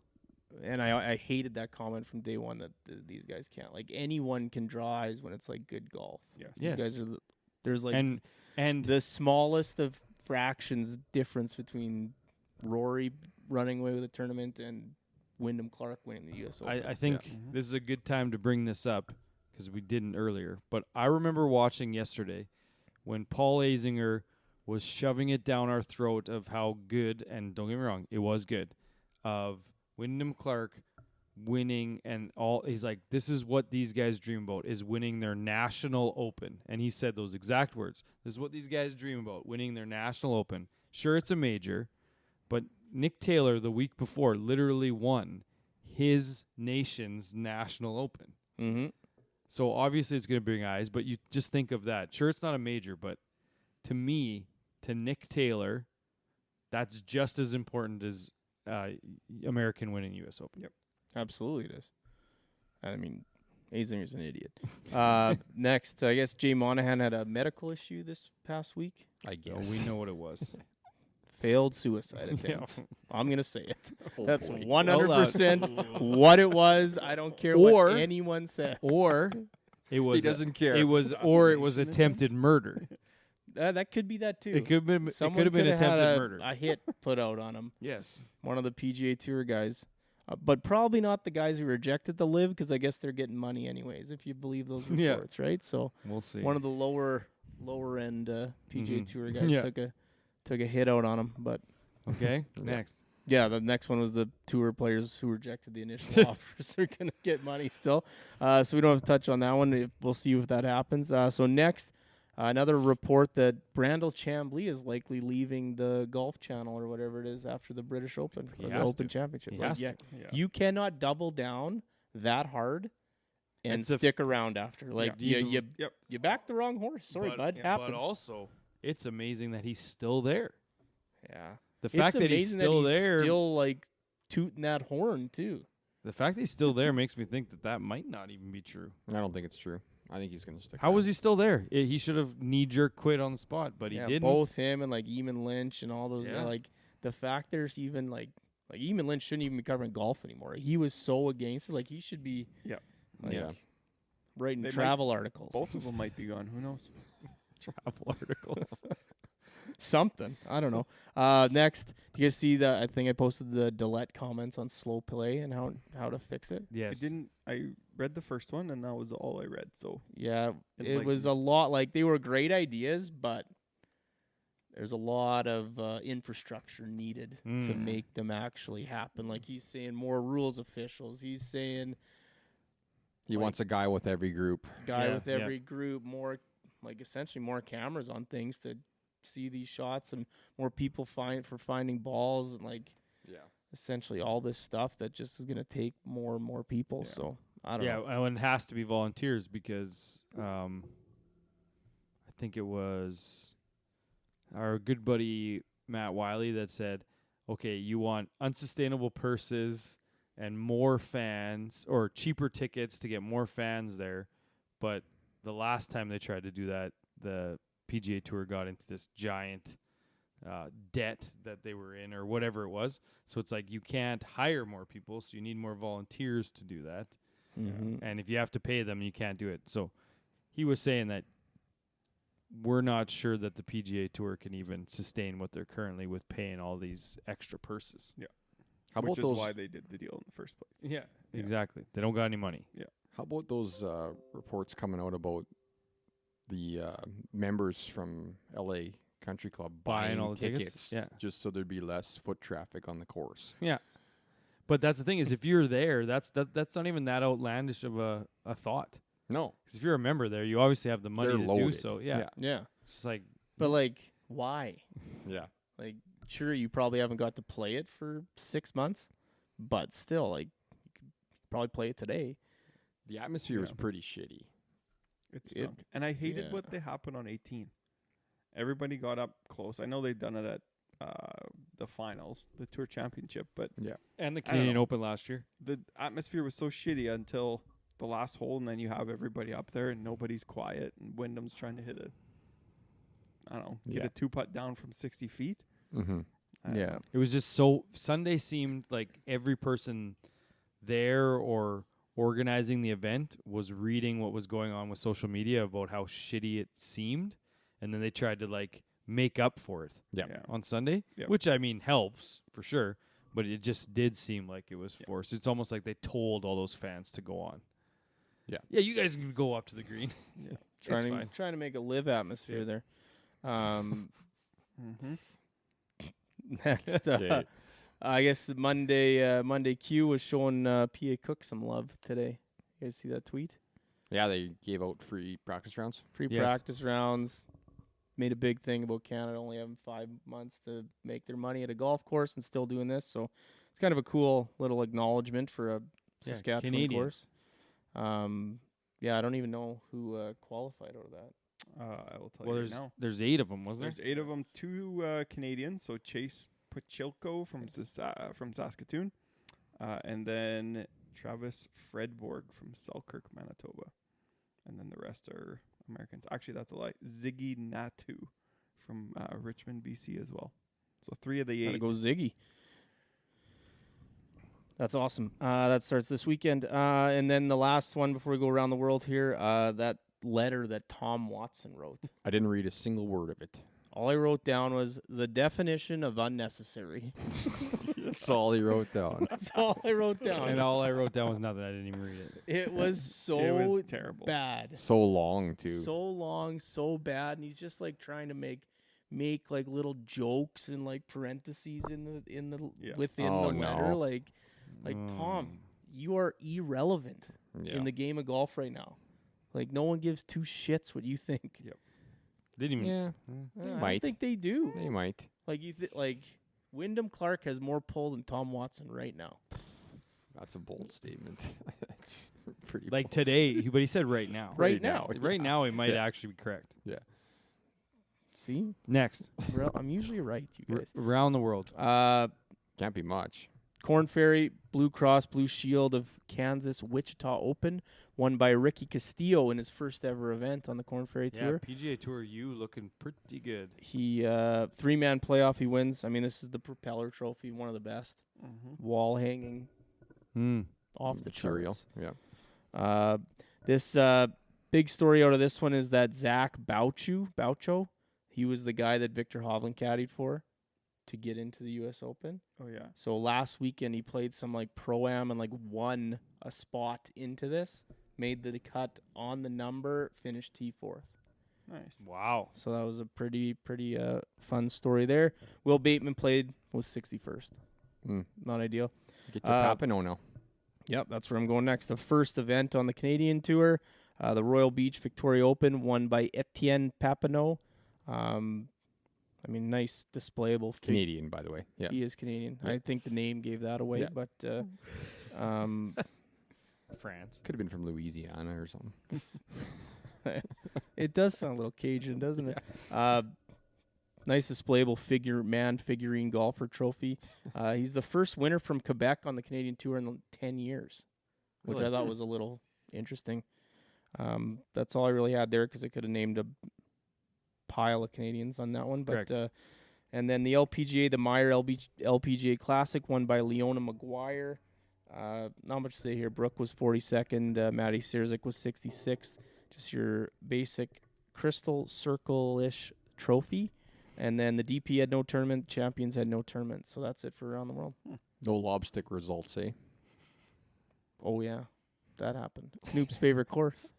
And I hated that comment from day one that these guys can't. Like, anyone can draw eyes when it's like good golf. Yes. These Yes. guys are there's like And the smallest of fractions difference between Rory running away with a tournament and Wyndham Clark winning the U.S. Open. I think Mhm. this is a good time to bring this up because we didn't earlier. But I remember watching yesterday when Paul Azinger was shoving it down our throat of how good, and don't get me wrong, it was good, of Wyndham Clark winning and all. He's like, this is what these guys dream about, is winning their national open. And he said those exact words. This is what these guys dream about, winning their national open. Sure, it's a major, but Nick Taylor the week before literally won his nation's national open. Mm-hmm. So obviously it's going to bring eyes, but you just think of that. Sure, it's not a major, but to me, to Nick Taylor, that's just as important as American winning the U.S. Open. Yep. Absolutely it is. I mean, Azinger's an idiot. Next, I guess Jay Monahan had a medical issue this past week. I So guess. we know what it was. Failed suicide attempt. I'm gonna say it. Oh, That's boy. 100% what it was. I don't care Or- what anyone says. Or it was He doesn't care. It was attempted murder. That could be that too. It could have been. Someone It could have been coulda had attempted a, murder. A hit put out on him. Yes. One of the PGA Tour guys. But probably not the guys who rejected the live, because I guess they're getting money anyways, if you believe those Yeah. reports, right? So We'll see. one of the lower end PGA Mhm. Tour guys Yeah. took a hit out on him. But Okay. Next. yeah, the next one was the tour players who rejected the initial offers. They're gonna get money still. So we don't have to touch on that one. We'll see if that happens. So next. Another report that Brandel Chambly is likely leaving the Golf Channel or whatever it is after the British Open He or the has Open to. Championship. He Like, has yeah, to. Yeah. you cannot double down that hard and It's a stick around after. Like Yeah. you backed the wrong horse. Sorry, bud. But Happens. also, it's amazing that he's still there. yeah. The fact that he's still there. still like tooting that horn too. The fact that he's still there makes me think that might not even be true. I don't think it's true. I think he's going to stick How was he still there? He should have knee-jerk quit on the spot, but he didn't. Both him and like Eamon Lynch and all those Yeah. like the fact there's even like Eamon Lynch shouldn't even be covering golf anymore. He was so against it. Like he should be Yeah. like, Yeah. writing They might- travel articles. Both of them might be gone. Who knows? Travel articles. Something. I don't know. Next, do you guys see that? I think I posted the Dillette comments on slow play and how to fix it. Yes. I read the first one and that was all I read. So Yeah, And, it like- was a lot. Like they were great ideas, but there's a lot of infrastructure needed to Mm. make them actually happen. Like he's saying, more rules officials. He's saying He like- wants a guy with every group. guy Yeah, with yeah. every group, more like essentially more cameras on things to see these shots and more people finding balls and like Yeah. essentially all this stuff that just is going to take more and more people. Yeah. So I don't know. And it has to be volunteers because I think it was our good buddy Matt Wiley that said, okay, you want unsustainable purses and more fans or cheaper tickets to get more fans there. But the last time they tried to do that, the PGA Tour got into this giant debt that they were in or whatever it was. So it's like you can't hire more people, so you need more volunteers to do that. Mhm. And if you have to pay them, you can't do it. So he was saying that we're not sure that the PGA Tour can even sustain what they're currently with paying all these extra purses. How which about is those? why they did the deal in the first place. Yeah, exactly. They don't got any money. How about those reports coming out about the members from LA Country Club Buying all the tickets? Yeah. just so there'd be less foot traffic on the course. Yeah. But that's the thing is if you're there, that's not even that outlandish of a thought. No, Because if you're a member there, you obviously have the money They're to do loaded. so. Yeah. Yeah. It's just like But like, why? yeah. Like, sure, you probably haven't got to play it for 6 months, but still, like, you could probably play it today. The atmosphere was Yeah. pretty shitty. It It- stunk. And I hated yeah. what they happened on 18. Everybody got up close. I know they've done it at the finals, the Tour Championship, but and the I don't Canadian know. Open last year. the atmosphere was so shitty until the last hole, and then you have everybody up there and nobody's quiet, and Wyndham's trying to hit get Yeah. a 2-putt down from 60 feet. Mm-hmm. I don't know. It was just so Sunday seemed like every person there or organizing the event was reading what was going on with social media about how shitty it seemed, and then they tried to like make up for it Yeah. on Sunday, Yep. which I mean helps for sure, but it just did seem like it was forced. It's almost like they told all those fans to go on. Yeah. Yeah, you guys can go up to the green. Trying to make a live atmosphere there. Mm-hmm. Next, Okay. I guess Monday Q was showing PA Cook some love today. You guys see that tweet? Yeah, they gave out free practice rounds. Free Yes. practice rounds. Made a big thing about Canada only having 5 months to make their money at a golf course and still doing this. So it's kind of a cool little acknowledgement for a Saskatchewan Canadians. course. Yeah, I don't even know who qualified out of that. I will tell Well, you there's now. there's 8 of them, wasn't there? There's 8 of them, 2 Canadians. So Chase Pachilko from Saskatoon, and then Travis Fredborg from Selkirk, Manitoba, and then the rest are Americans. Actually, that's a lie. Ziggy Natu from Richmond, BC, as well. So 3 of the 8. Gotta go Ziggy. That's awesome. That starts this weekend. And then the last one before we go around the world here, that letter that Tom Watson wrote. I didn't read a single word of it. All I wrote down was the definition of unnecessary. That's all he wrote down. That's all I wrote down. And all I wrote down was nothing. I didn't even read it. It was so It was terrible. bad. So long, too. So long, so bad. And he's just like trying to make like little jokes and like parentheses in the Yeah. within Oh, the letter. no. Like Tom, you are irrelevant Yeah. in the game of golf right now. Like no one gives two shits what you think. Didn't even. Yeah, I don't might. think they do. They might. Like like Wyndham Clark has more pull than Tom Watson right now. That's a bold statement. That's pretty Like bold. today, but he said right now. Right now. Right now, he might Yeah. actually be correct. Yeah. See, Next, I'm usually right, you guys. around the world. Can't be much. Corn Ferry Blue Cross Blue Shield of Kansas Wichita Open, won by Ricky Castillo in his first ever event on the Corn Ferry Yeah, Tour. PGA Tour, you looking pretty good. He 3-man playoff. He wins. I mean, this is the Propeller Trophy, one of the best. Mm-hmm. Wall hanging Hmm. off the Material. charts. Yeah. This big story out of this one is that Zach Boucho, he was the guy that Victor Hovland caddied for to get into the U.S. Open. Oh yeah. So last weekend he played some like pro-am and like won a spot into this, made the cut on the number, finished T4th. Nice. Wow. So that was a pretty fun story there. Will Bateman was 61st. Mm. Not ideal. Get to Papineau now. Yep, that's where I'm going next. The first event on the Canadian Tour, the Royal Beach Victoria Open, won by Etienne Papineau. I mean, nice displayable. Canadian, by the way. Yeah. He is Canadian. Yeah. I think the name gave that away, Yeah. but France. Could have been from Louisiana or something. it does sound a little Cajun, doesn't it? Nice displayable figurine golfer trophy. He's the first winner from Quebec on the Canadian Tour in 10 years, which I Really? thought was a little interesting. That's all I really had there because I could have named a pile of Canadians on that one. But Correct. and then the LPGA, the Meyer LPGA Classic, won by Leona Maguire. Not much to say here. Brooke was 42nd. Maddie Sierzik was 66th. Just your basic crystal circle-ish trophy. And then the DP had no tournament. Champions had no tournament. So that's it for around the world. No lobstick results, eh? Oh, yeah. That happened. Knoop's favorite course.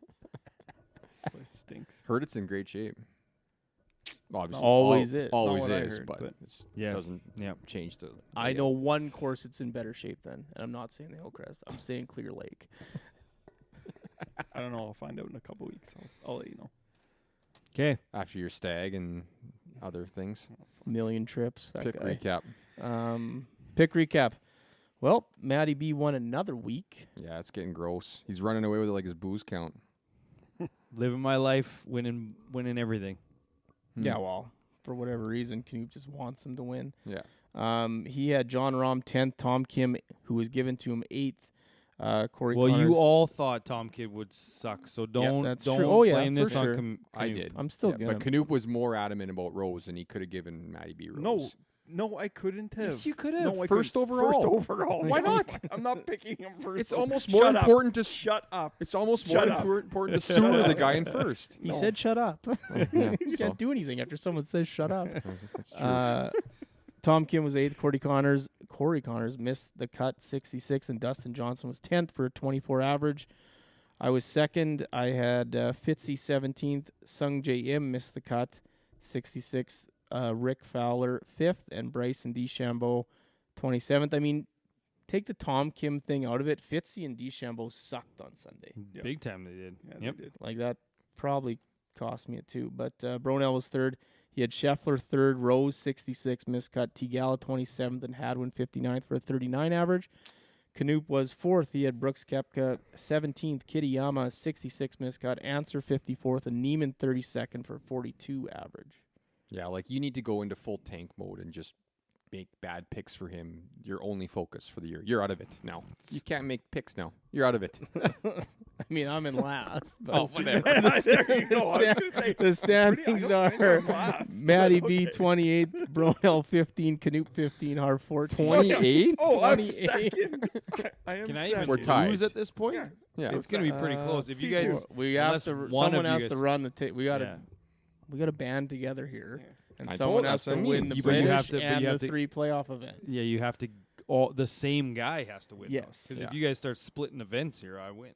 Place stinks. Heard it's in great shape. Obviously, Always is. Always Not what I is, heard, but but- it Yeah. doesn't Yeah. change the. I know one course that's in better shape than, and I'm not saying the Hillcrest. I'm saying Clear Lake. I don't know. I'll find out in a couple weeks. I'll let you know. Okay. After your stag and other things. Million trips. That Pick guy. recap. Pick recap. Well, Matty B won another week. Yeah, it's getting gross. He's running away with it like his booze count. Living my life, winning everything. Yeah, well, for whatever reason, Knoop just wants him to win. Yeah. He had John Rahm 10th, Tom Kim, who was given to him 8th. Corey Well, Connors. you all thought Tom Kidd would suck, so don't that's don't true. Oh, yeah, blame this for on sure. I Canute. did. I'm still Yeah, gonna. but Knoop was more adamant about Rose, and he could have given Matty B Rose. No, I couldn't have. Yes, you could No, have. I First couldn't. overall. First overall. Why No, not? I'm not picking him first. It's almost more Shut up. important to. Shut up. It's almost Shut more up. important to sewer the guy in first. He No. said, "Shut up." Yeah, You so. can't do anything after someone says, "Shut up." That's true. Tom Kim was 8th. Corey Connors missed the cut, 66, and Dustin Johnson was 10th for a 24 average. I was 2nd. I had Fitzy 17th. Sung J Im missed the cut, 66. Rick Fowler 5th, and Bryson DeChambeau 27th. I mean, take the Tom Kim thing out of it. Fitzy and DeChambeau sucked on Sunday. Yep. Big time they did. Yeah, Yep. they did. Like, that probably cost me it too. But Bronell was 3rd. He had Scheffler 3rd, Rose 66, miscut, Tigala 27th, and Hadwin 59th for a 39 average. Knoop was 4th. He had Brooks Koepka 17th, Kitayama 66 miscut, Answer 54th, and Neiman 32nd for 42 average. Yeah, like you need to go into full tank mode and just make bad picks for him. Your only focus for the year. You're out of it now. You can't make picks now. You're out of it. I mean, I'm in last. But Oh, whatever. There you go. I was gonna say, the standings I don't think are I'm last, Maddie but B okay. 28, Bronell 15, Canute 15, Har 14. 28? Oh, I'm 28. second. I am Can I second. even We're tied. lose at this point? Yeah. Yeah. It's going to be pretty close. If you guys, We have unless to. one of Someone you has guys- to run the. We gotta. yeah. We gotta band together here, and I someone told- has that's what to I mean. win the You- but you British have to- but and you have the to- 3 playoff events. Yeah, you have to. All the same guy has to win. Yes. Because Yeah. if you guys start splitting events here, I win.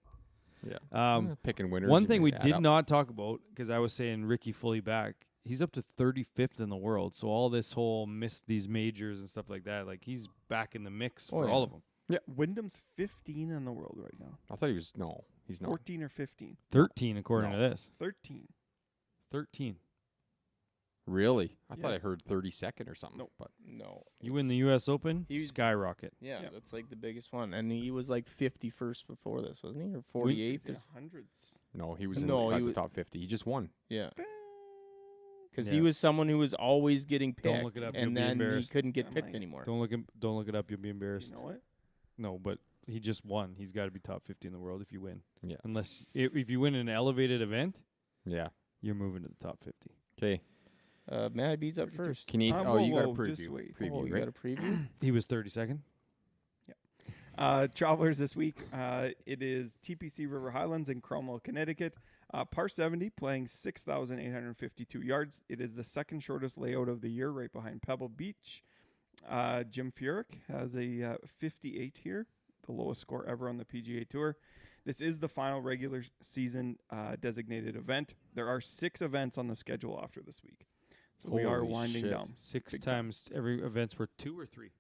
Yeah. Picking winners. One and thing they we add did up. not talk about, because I was saying Ricky fully back, he's up to 35th in the world. So all this whole missed these majors and stuff like that, like he's back in the mix Oh, for yeah. all of them. Wyndham's 15 in the world right now. I thought he was. No, he's not. 14 or 15. 13 according No. to this. 13. 13. Really? I thought I Yes. heard 32nd or something. Nope. But No. You win the U.S. Open, He's- skyrocket. Yeah, Yeah. that's like the biggest one, and he was like 51st before this, wasn't he, or 48th? Yeah, hundreds. no, he was in No, inside he the was- top 50. He just won. Yeah, because Yeah. he was someone who was always getting picked, Don't look it up, you'll and be then he embarrassed. couldn't get I'm picked like, anymore. Don't look it up. You'll be embarrassed. You know what? No, but he just won. He's got to be top 50 in the world if you win. Yeah. Unless if you win an elevated event, Yeah. you're moving to the top 50. Okay. Matt B's up first. Can you? Whoa, you got a whoa, preview. just wait. Preview, Oh, you right? got a preview? He was 32nd. Travelers this week, it is TPC River Highlands in Cromwell, Connecticut. Par 70, playing 6,852 yards. It is the second shortest layout of the year, right behind Pebble Beach. Jim Furyk has a 58 here, the lowest score ever on the PGA Tour. This is the final regular season designated event. There are 6 events on the schedule after this week. So we are Holy winding shit. down. 6 Big time. times every event's worth 2 or 3.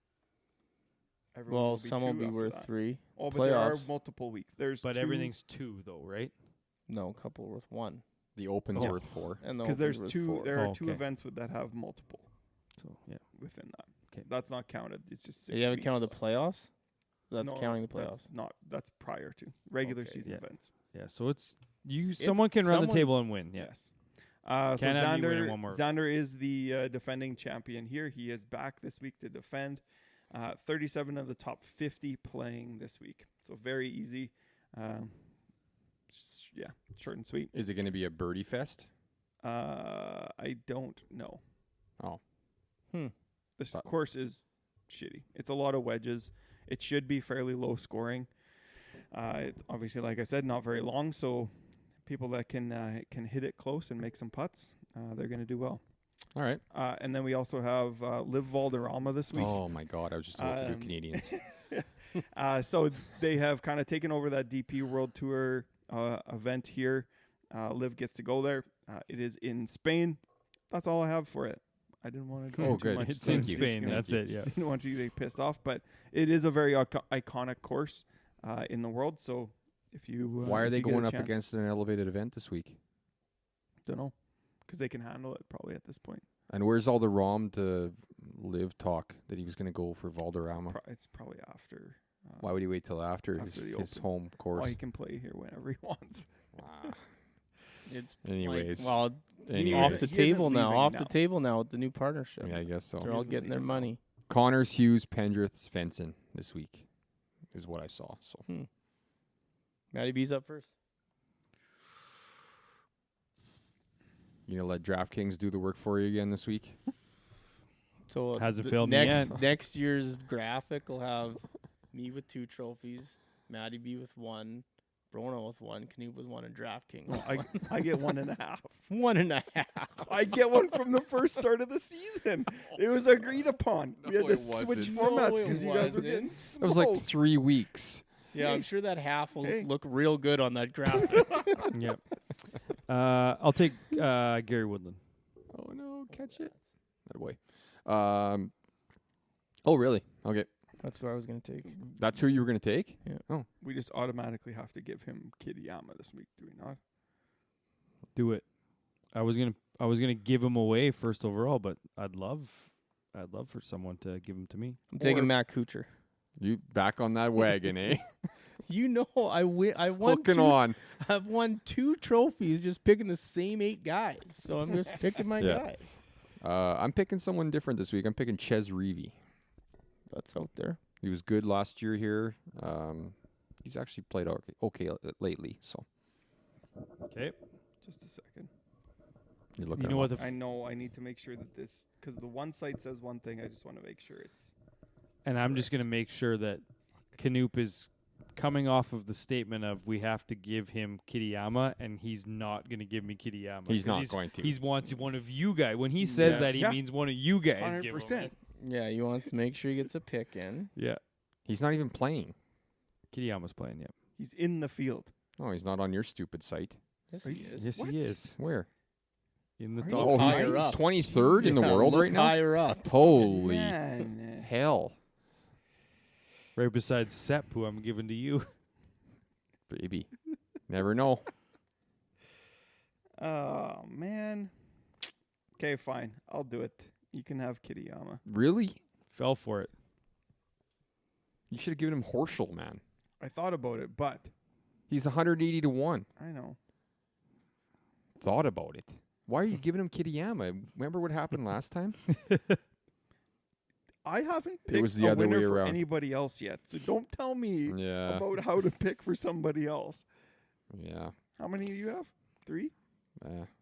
Everyone Well, will be some will 2 be after worth that. 3. Oh, but there are Playoffs. multiple weeks. There's But 2 everything's 2 though, right? No, a couple worth 1. The Open's Oh. worth 4. And the because there's Open's worth 2. 4. There are Oh, 2 okay. events that have multiple So, yeah. within that. Okay. That's not counted. It's just 6 You haven't weeks. counted the playoffs? That's No, counting the playoffs. That's prior to regular Okay. season Yeah. events. Yeah, so it's someone can run the someone- table and win. Yeah. Yes. So Can't have you winning Xander, one more. Xander is the defending champion here. He is back this week to defend. 37 of the top 50 playing this week. So very easy. Short and sweet. Is it going to be a birdie fest? I don't know. Oh. This Thought- course is shitty. It's a lot of wedges. It should be fairly low scoring. It's obviously, like I said, not very long. So people that can hit it close and make some putts, they're going to do well. All right. And then we also have Live Valderrama this week. Oh my God! I was just about to do Canadians. So they have kind of taken over that DP World Tour event here. Liv gets to go there. It is in Spain. That's all I have for it. I didn't want to go Oh, too good. much. It's so in I'm just Spain. gonna- That's it. Yeah. Didn't want you to get pissed off, but it is a very iconic course in the world. So if you Why are if they you get a going up chance- against an elevated event this week? Don't know, because they can handle it probably at this point. And where's all the Rom to Live talk that he was going to go for Valderrama? It's probably after. Why would he wait till after After the his Open. home course? Well, he can play here whenever he wants. Ah. It's Anyways. like, well, Anyways. off the He isn't table now. leaving Off now. the table now with the new partnership. Yeah, I guess so. They're all isn't getting their leaving now. money. Connors, Hughes, Pendrith, Svensson this week is what I saw. So Matty B's up first. you gonna let DraftKings do the work for you again this week? So Hasn't the failed me next yet. next year's graphic will have me with 2 trophies, Matty B with 1, Brono with 1, Canute with 1, and DraftKings. Well, I get 1.5. 1.5. I get one from the first start of the season. It was agreed upon. We had No, to it switch wasn't. formats No, it because you guys were wasn't. getting It was like smoked. 3 weeks. Yeah, I'm sure that half will Hey. look real good on that graphic. Yep. I'll take Gary Woodland. Oh no, catch it. That boy. Oh really? Okay. That's what I was going to take. That's who you were gonna take? We just automatically have to give him Kitayama this week, do we not? Do it. I was gonna give him away first overall, but I'd love for someone to give him to me. I'm taking Or- Matt Kuchar. You back on that wagon, eh? You know, I won Hooking 2 on. I've won 2 trophies just picking the same 8 guys. So I'm just picking my Yeah. guys. I'm picking someone different this week. I'm picking Ches Reavie. That's out there. He was good last year here. He's actually played okay lately. So Okay. Just a second. you're looking. You know what? I know I need to make sure that this, because the one site says one thing. I just want to make sure it's. And I'm just going to make sure that Canoop is coming off of the statement of we have to give him Kitayama, and he's not going to give me Kitayama. He's 'Cause not going to. He wants one of you guys. When he says Yeah. that, he Yeah. means one of you guys give him 100%. it. Yeah, he wants to make sure he gets a pick in. Yeah. He's not even playing. Kitayama's playing, yep. He's in the field. No, he's not on your stupid site. Yes, Are he you- is. Yes, What? he is. Where? In the Are top. you Oh, higher he's up. 23rd in the Yeah, world look right now. higher up. Holy Man. hell, Right beside Sepp, who I'm giving to you. baby! Never know. Oh, man. Okay, fine. I'll do it. You can have Kitayama. Really? Fell for it. You should have given him Horschel, man. I thought about it, but He's 180 to 1. I know. Thought about it. Why are you giving him Kitayama? Remember what happened last time? I haven't It picked was the a other winner way for around. anybody else yet, so don't tell me Yeah. about how to pick for somebody else. Yeah. How many do you have? 3?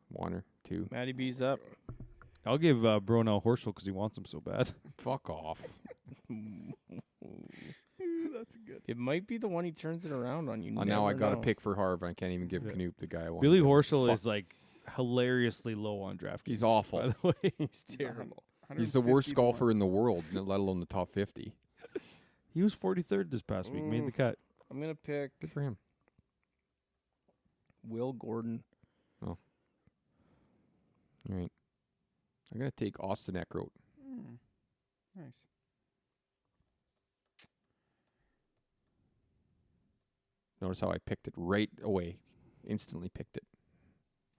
One or two. Matty B's up. I'll give Bronell Horschel because he wants him so bad. Fuck off. That's good. It might be the one he turns it around on you. Now I never got to know. pick for Harv. I can't even give Yeah. Canoop the guy I want. Billy to. Horschel Fuck. is like hilariously low on DraftKings. He's awful. By the way, He's terrible. He's the worst golfer in the world, let alone the top 50. he was 43rd this past week. Made the cut. I'm gonna pick Good for him. Will Gordon. All right. I'm going to take Austin Eckroat. Nice. Notice how I picked it right away. Instantly picked it.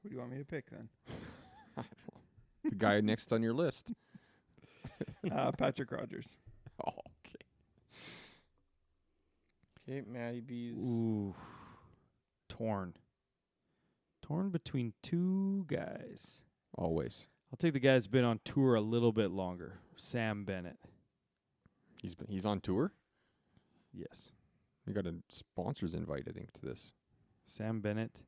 Who do you want me to pick then? The guy next on your list. Patrick Rogers. Oh, okay. Okay, Matty B's. Ooh, torn between two guys. Always. I'll take the guy that's been on tour a little bit longer. Sam Bennett. He's on tour? Yes, We got a sponsors invite, I think, to this. Sam Bennett.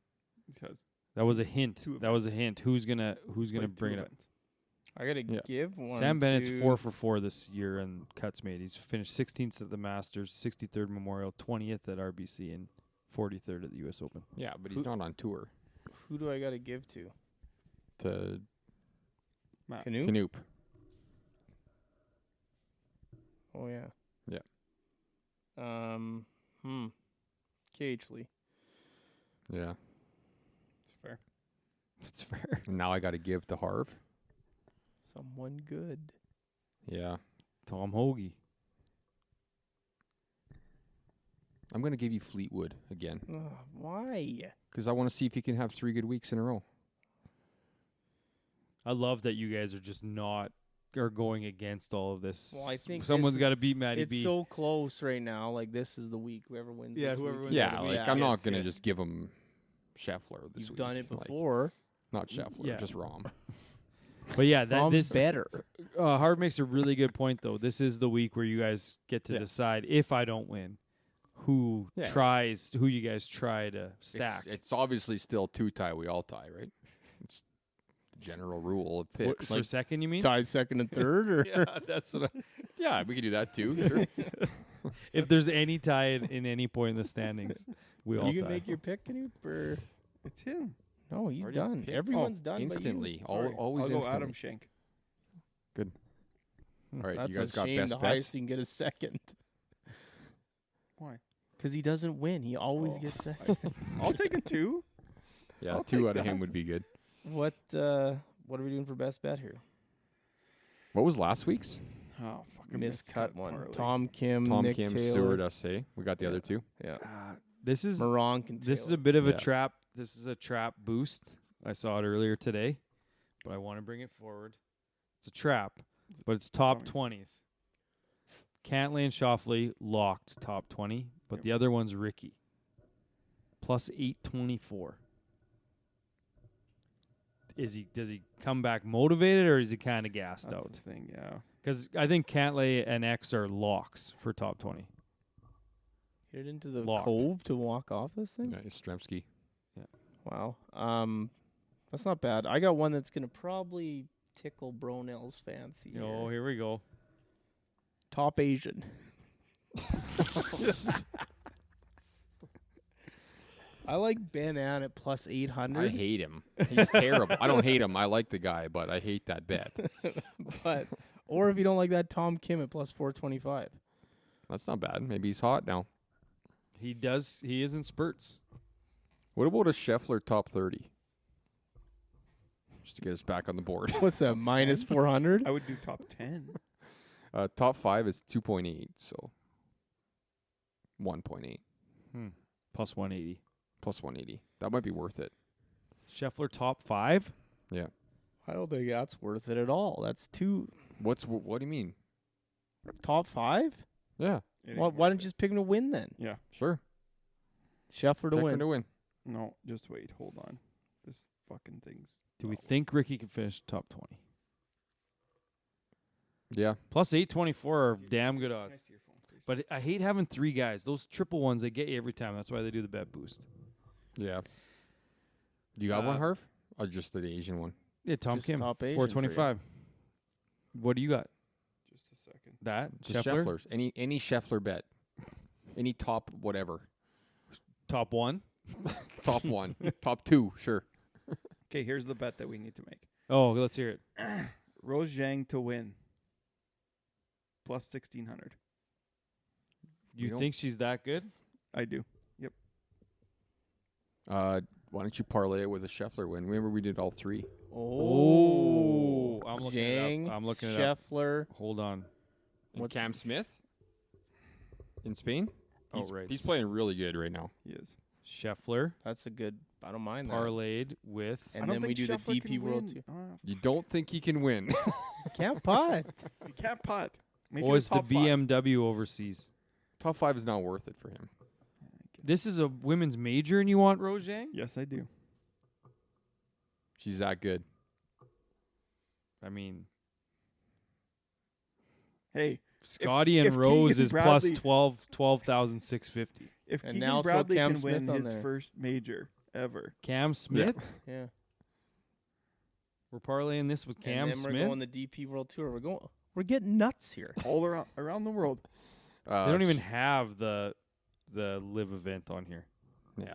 Because That was a hint. two That was a hint. Who's gonna played bring two it up? events. I gotta Yeah. give one. Sam Bennett's to 4 for 4 this year and cuts made. He's finished 16th at the Masters, 63rd Memorial, 20th at RBC, and 43rd at the U.S. Open. Yeah, but he's not on tour. Who do I gotta give to? To Matt. Canoe? Canoop. Oh yeah. Yeah. Cagely. Yeah. It's fair. That's fair. And now I got to give to Harv. Someone good. Yeah. Tom Hoagie. I'm going to give you Fleetwood again Why? because I want to see if you can have 3 good weeks in a row. I love that you guys are just not are going against all of this. Well, I think someone's this- got to beat Matty It's B. so close right now. Like this is the week. Whoever wins. Yeah, this whoever week wins is Yeah, the this like week. I'm not Yes, going to yeah. just give him Scheffler this You've week. done it Like, before. not Scheffler, Yeah. just Rom. But yeah, that Mom's this better. Hard makes a really good point though. This is the week where you guys get to Yeah. decide if I don't win, who Yeah. who you guys try to stack. It's obviously still 2 tie. We all tie, right? It's the general rule of What, picks. for second, you mean? Tied second and third, or Yeah, that's what. Yeah, we can do that too. Sure. If there's any tie in any point in the standings, we all you can tie. make your pick, Canoop, or It's him. no, he's Already done. picked. Everyone's done. Instantly. Sorry. Always I'll go instantly. Adam Shank. All right, That's you guys a got shame. best The bets? highest you can get is second. Why? Because he doesn't win. He always Oh, gets I second. I'll take a 2. Yeah, I'll 2 take out of him that. would be good. What are we doing for best bet here? What was last week's? Oh, fucking Miscut one. parlay. Tom Kim, Tom Nick Kim, Taylor. Stewart, us. We got the Yeah. other 2. Yeah. This is Moronk and this is a Taylor. bit of a Yeah. trap. This is a trap boost. I saw it earlier today, but I want to bring it forward. It's a trap, but it's top Tommy. 20s. Cantlay and Shoffley locked top 20, but Yep. the other one's Ricky. Plus 824. Does he come back motivated or is he kind of gassed That's out? the thing, yeah. Because I think Cantlay and X are locks for top 20. Get it into the Locked. cove to walk off this thing? Yeah, Yastrzemski. Wow. That's not bad. I got one that's going to probably tickle Bronell's fancy. Oh, here. here we go. Top Asian. I like Ben Ann at plus 800. I hate him. He's terrible. I don't hate him. I like the guy, but I hate that bet. But or if you don't like that, Tom Kim at plus 425. That's not bad. Maybe he's hot now. He is in spurts. What about a Scheffler top 30? Just to get us back on the board. What's that? Minus 400? I would do top 10. Top 5 is 2.8, so 1.8 Plus 180. plus 180. That might be worth it. Scheffler top 5? Yeah. I don't think that's worth it at all. That's two What do you mean? top 5? Yeah, Why don't you just pick him to win then? Yeah. sure. Scheffler to Pick him win. to win. No, just wait. Hold on. This fucking thing's. Do we think Ricky can finish top 20? Yeah. Plus 824 are damn good odds. But I hate having 3 guys. Those triple ones, they get you every time. That's why they do the bet boost. Yeah. Do you have one, Uh, Harv? Or just the Asian one? Yeah, Tom Just Kim, top Asian for you. 425. What do you got? Just a second. That? Just Scheffler? Scheffler's. Any Scheffler bet. Any top whatever. Top 1? Top 1. Top 2, sure. Okay, here's the bet that we need to make. Oh, let's hear it. Rose Zhang to win. Plus 1,600. You don't- think she's that good? I do. Why don't you parlay it with a Scheffler win? Remember we did all 3. Oh, I'm looking it Zhang, up. I'm looking it up. Scheffler. Hold on. And What's- Cam Smith in Spain? Oh, He's, right. He's playing really good right now. He is. Scheffler That's a good. I don't mind that. parlayed with And then we do the DP World Tour. You don't think he can win? Can't putt. You can't putt. Make oh, it it's a the top 5. BMW overseas. Top 5 is not worth it for him. This is a women's major and you want Rose Zhang? Yes, I do. She's that good. I mean, Hey, Scotty and if Rose Keegan is plus Bradley- 12,650. if And Keegan now throw Bradley Cam can Smith win on his there. first major ever, Cam Smith? Yeah. We're parlaying this with Cam and then Smith? we're going the DP World Tour. We're getting nuts here. all around the world. They don't even have the live event on here. Yeah,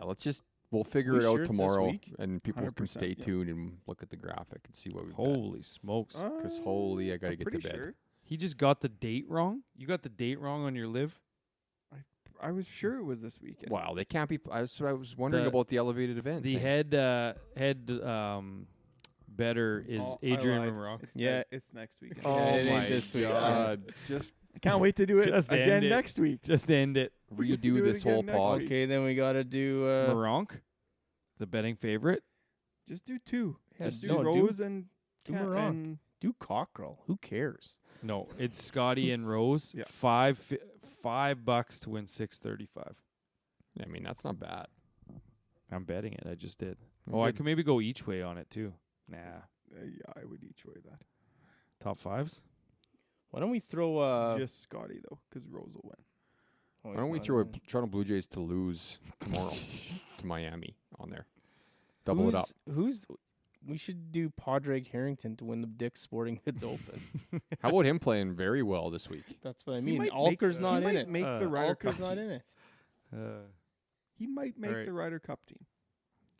we'll figure We it sure out it's this tomorrow, week? and people can 100%, stay yeah. tuned and look at the graphic and see what we've got. Holy smokes. Because holy, I gotta I'm get to pretty bed. sure. He just got the date wrong? You got the date wrong on your live? I was sure it was this weekend. Wow, they can't be. I was wondering The- about the elevated event. The thing. head better is Oh, I Adrian lied. Maroc. It's next weekend. Oh Yeah, it ain't my this week. god! Just I can't wait to do it Just end again it. next week. Just end it. redo do it this whole again next pod. week. Okay, then we got to do. Maronk, the betting favorite. Just do 2. Yeah, Just do no, Rose and do Cam- Maroc. and Do Cockrell. Who cares? No, it's Scotty and Rose. Yeah. $5 to win 635. I mean, that's not bad. I'm betting it. I just did. Oh, I Good. can maybe go each way on it too. Nah, yeah, I would each way that. top 5s. Why don't we throw? Just Scotty though, because Rose will win. Why don't we throw a Toronto Blue Jays to lose tomorrow to Miami on there? Double it up. We should do Padraig Harrington to win the Dick's Sporting Goods Open. How about him playing very well this week? That's what I He mean. might Alker's make, not he in might it. Make the Ryder Cup Alker's not team. in it. He might make Alright. the Ryder Cup team.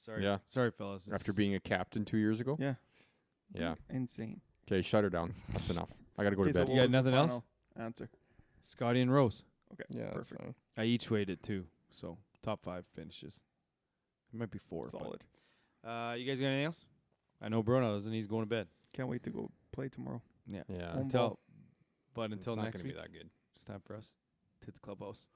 Sorry. Yeah. Sorry, fellas. After being a captain 2 years ago? Yeah. Yeah. Insane. Okay, shut her down. That's enough. I got to go to Okay, so bed. what You got was the nothing else? final Answer. Scotty and Rose. Okay. Yeah, that's perfect. fine. I each weighed it too. So top 5 finishes. It might be 4. Solid. But, you guys got anything else? I know Bruno doesn't. He's going to bed. Can't wait to go play tomorrow. Yeah. Yeah. Home Until ball. But It's until not next gonna week, be that good. it's time for us to hit the clubhouse.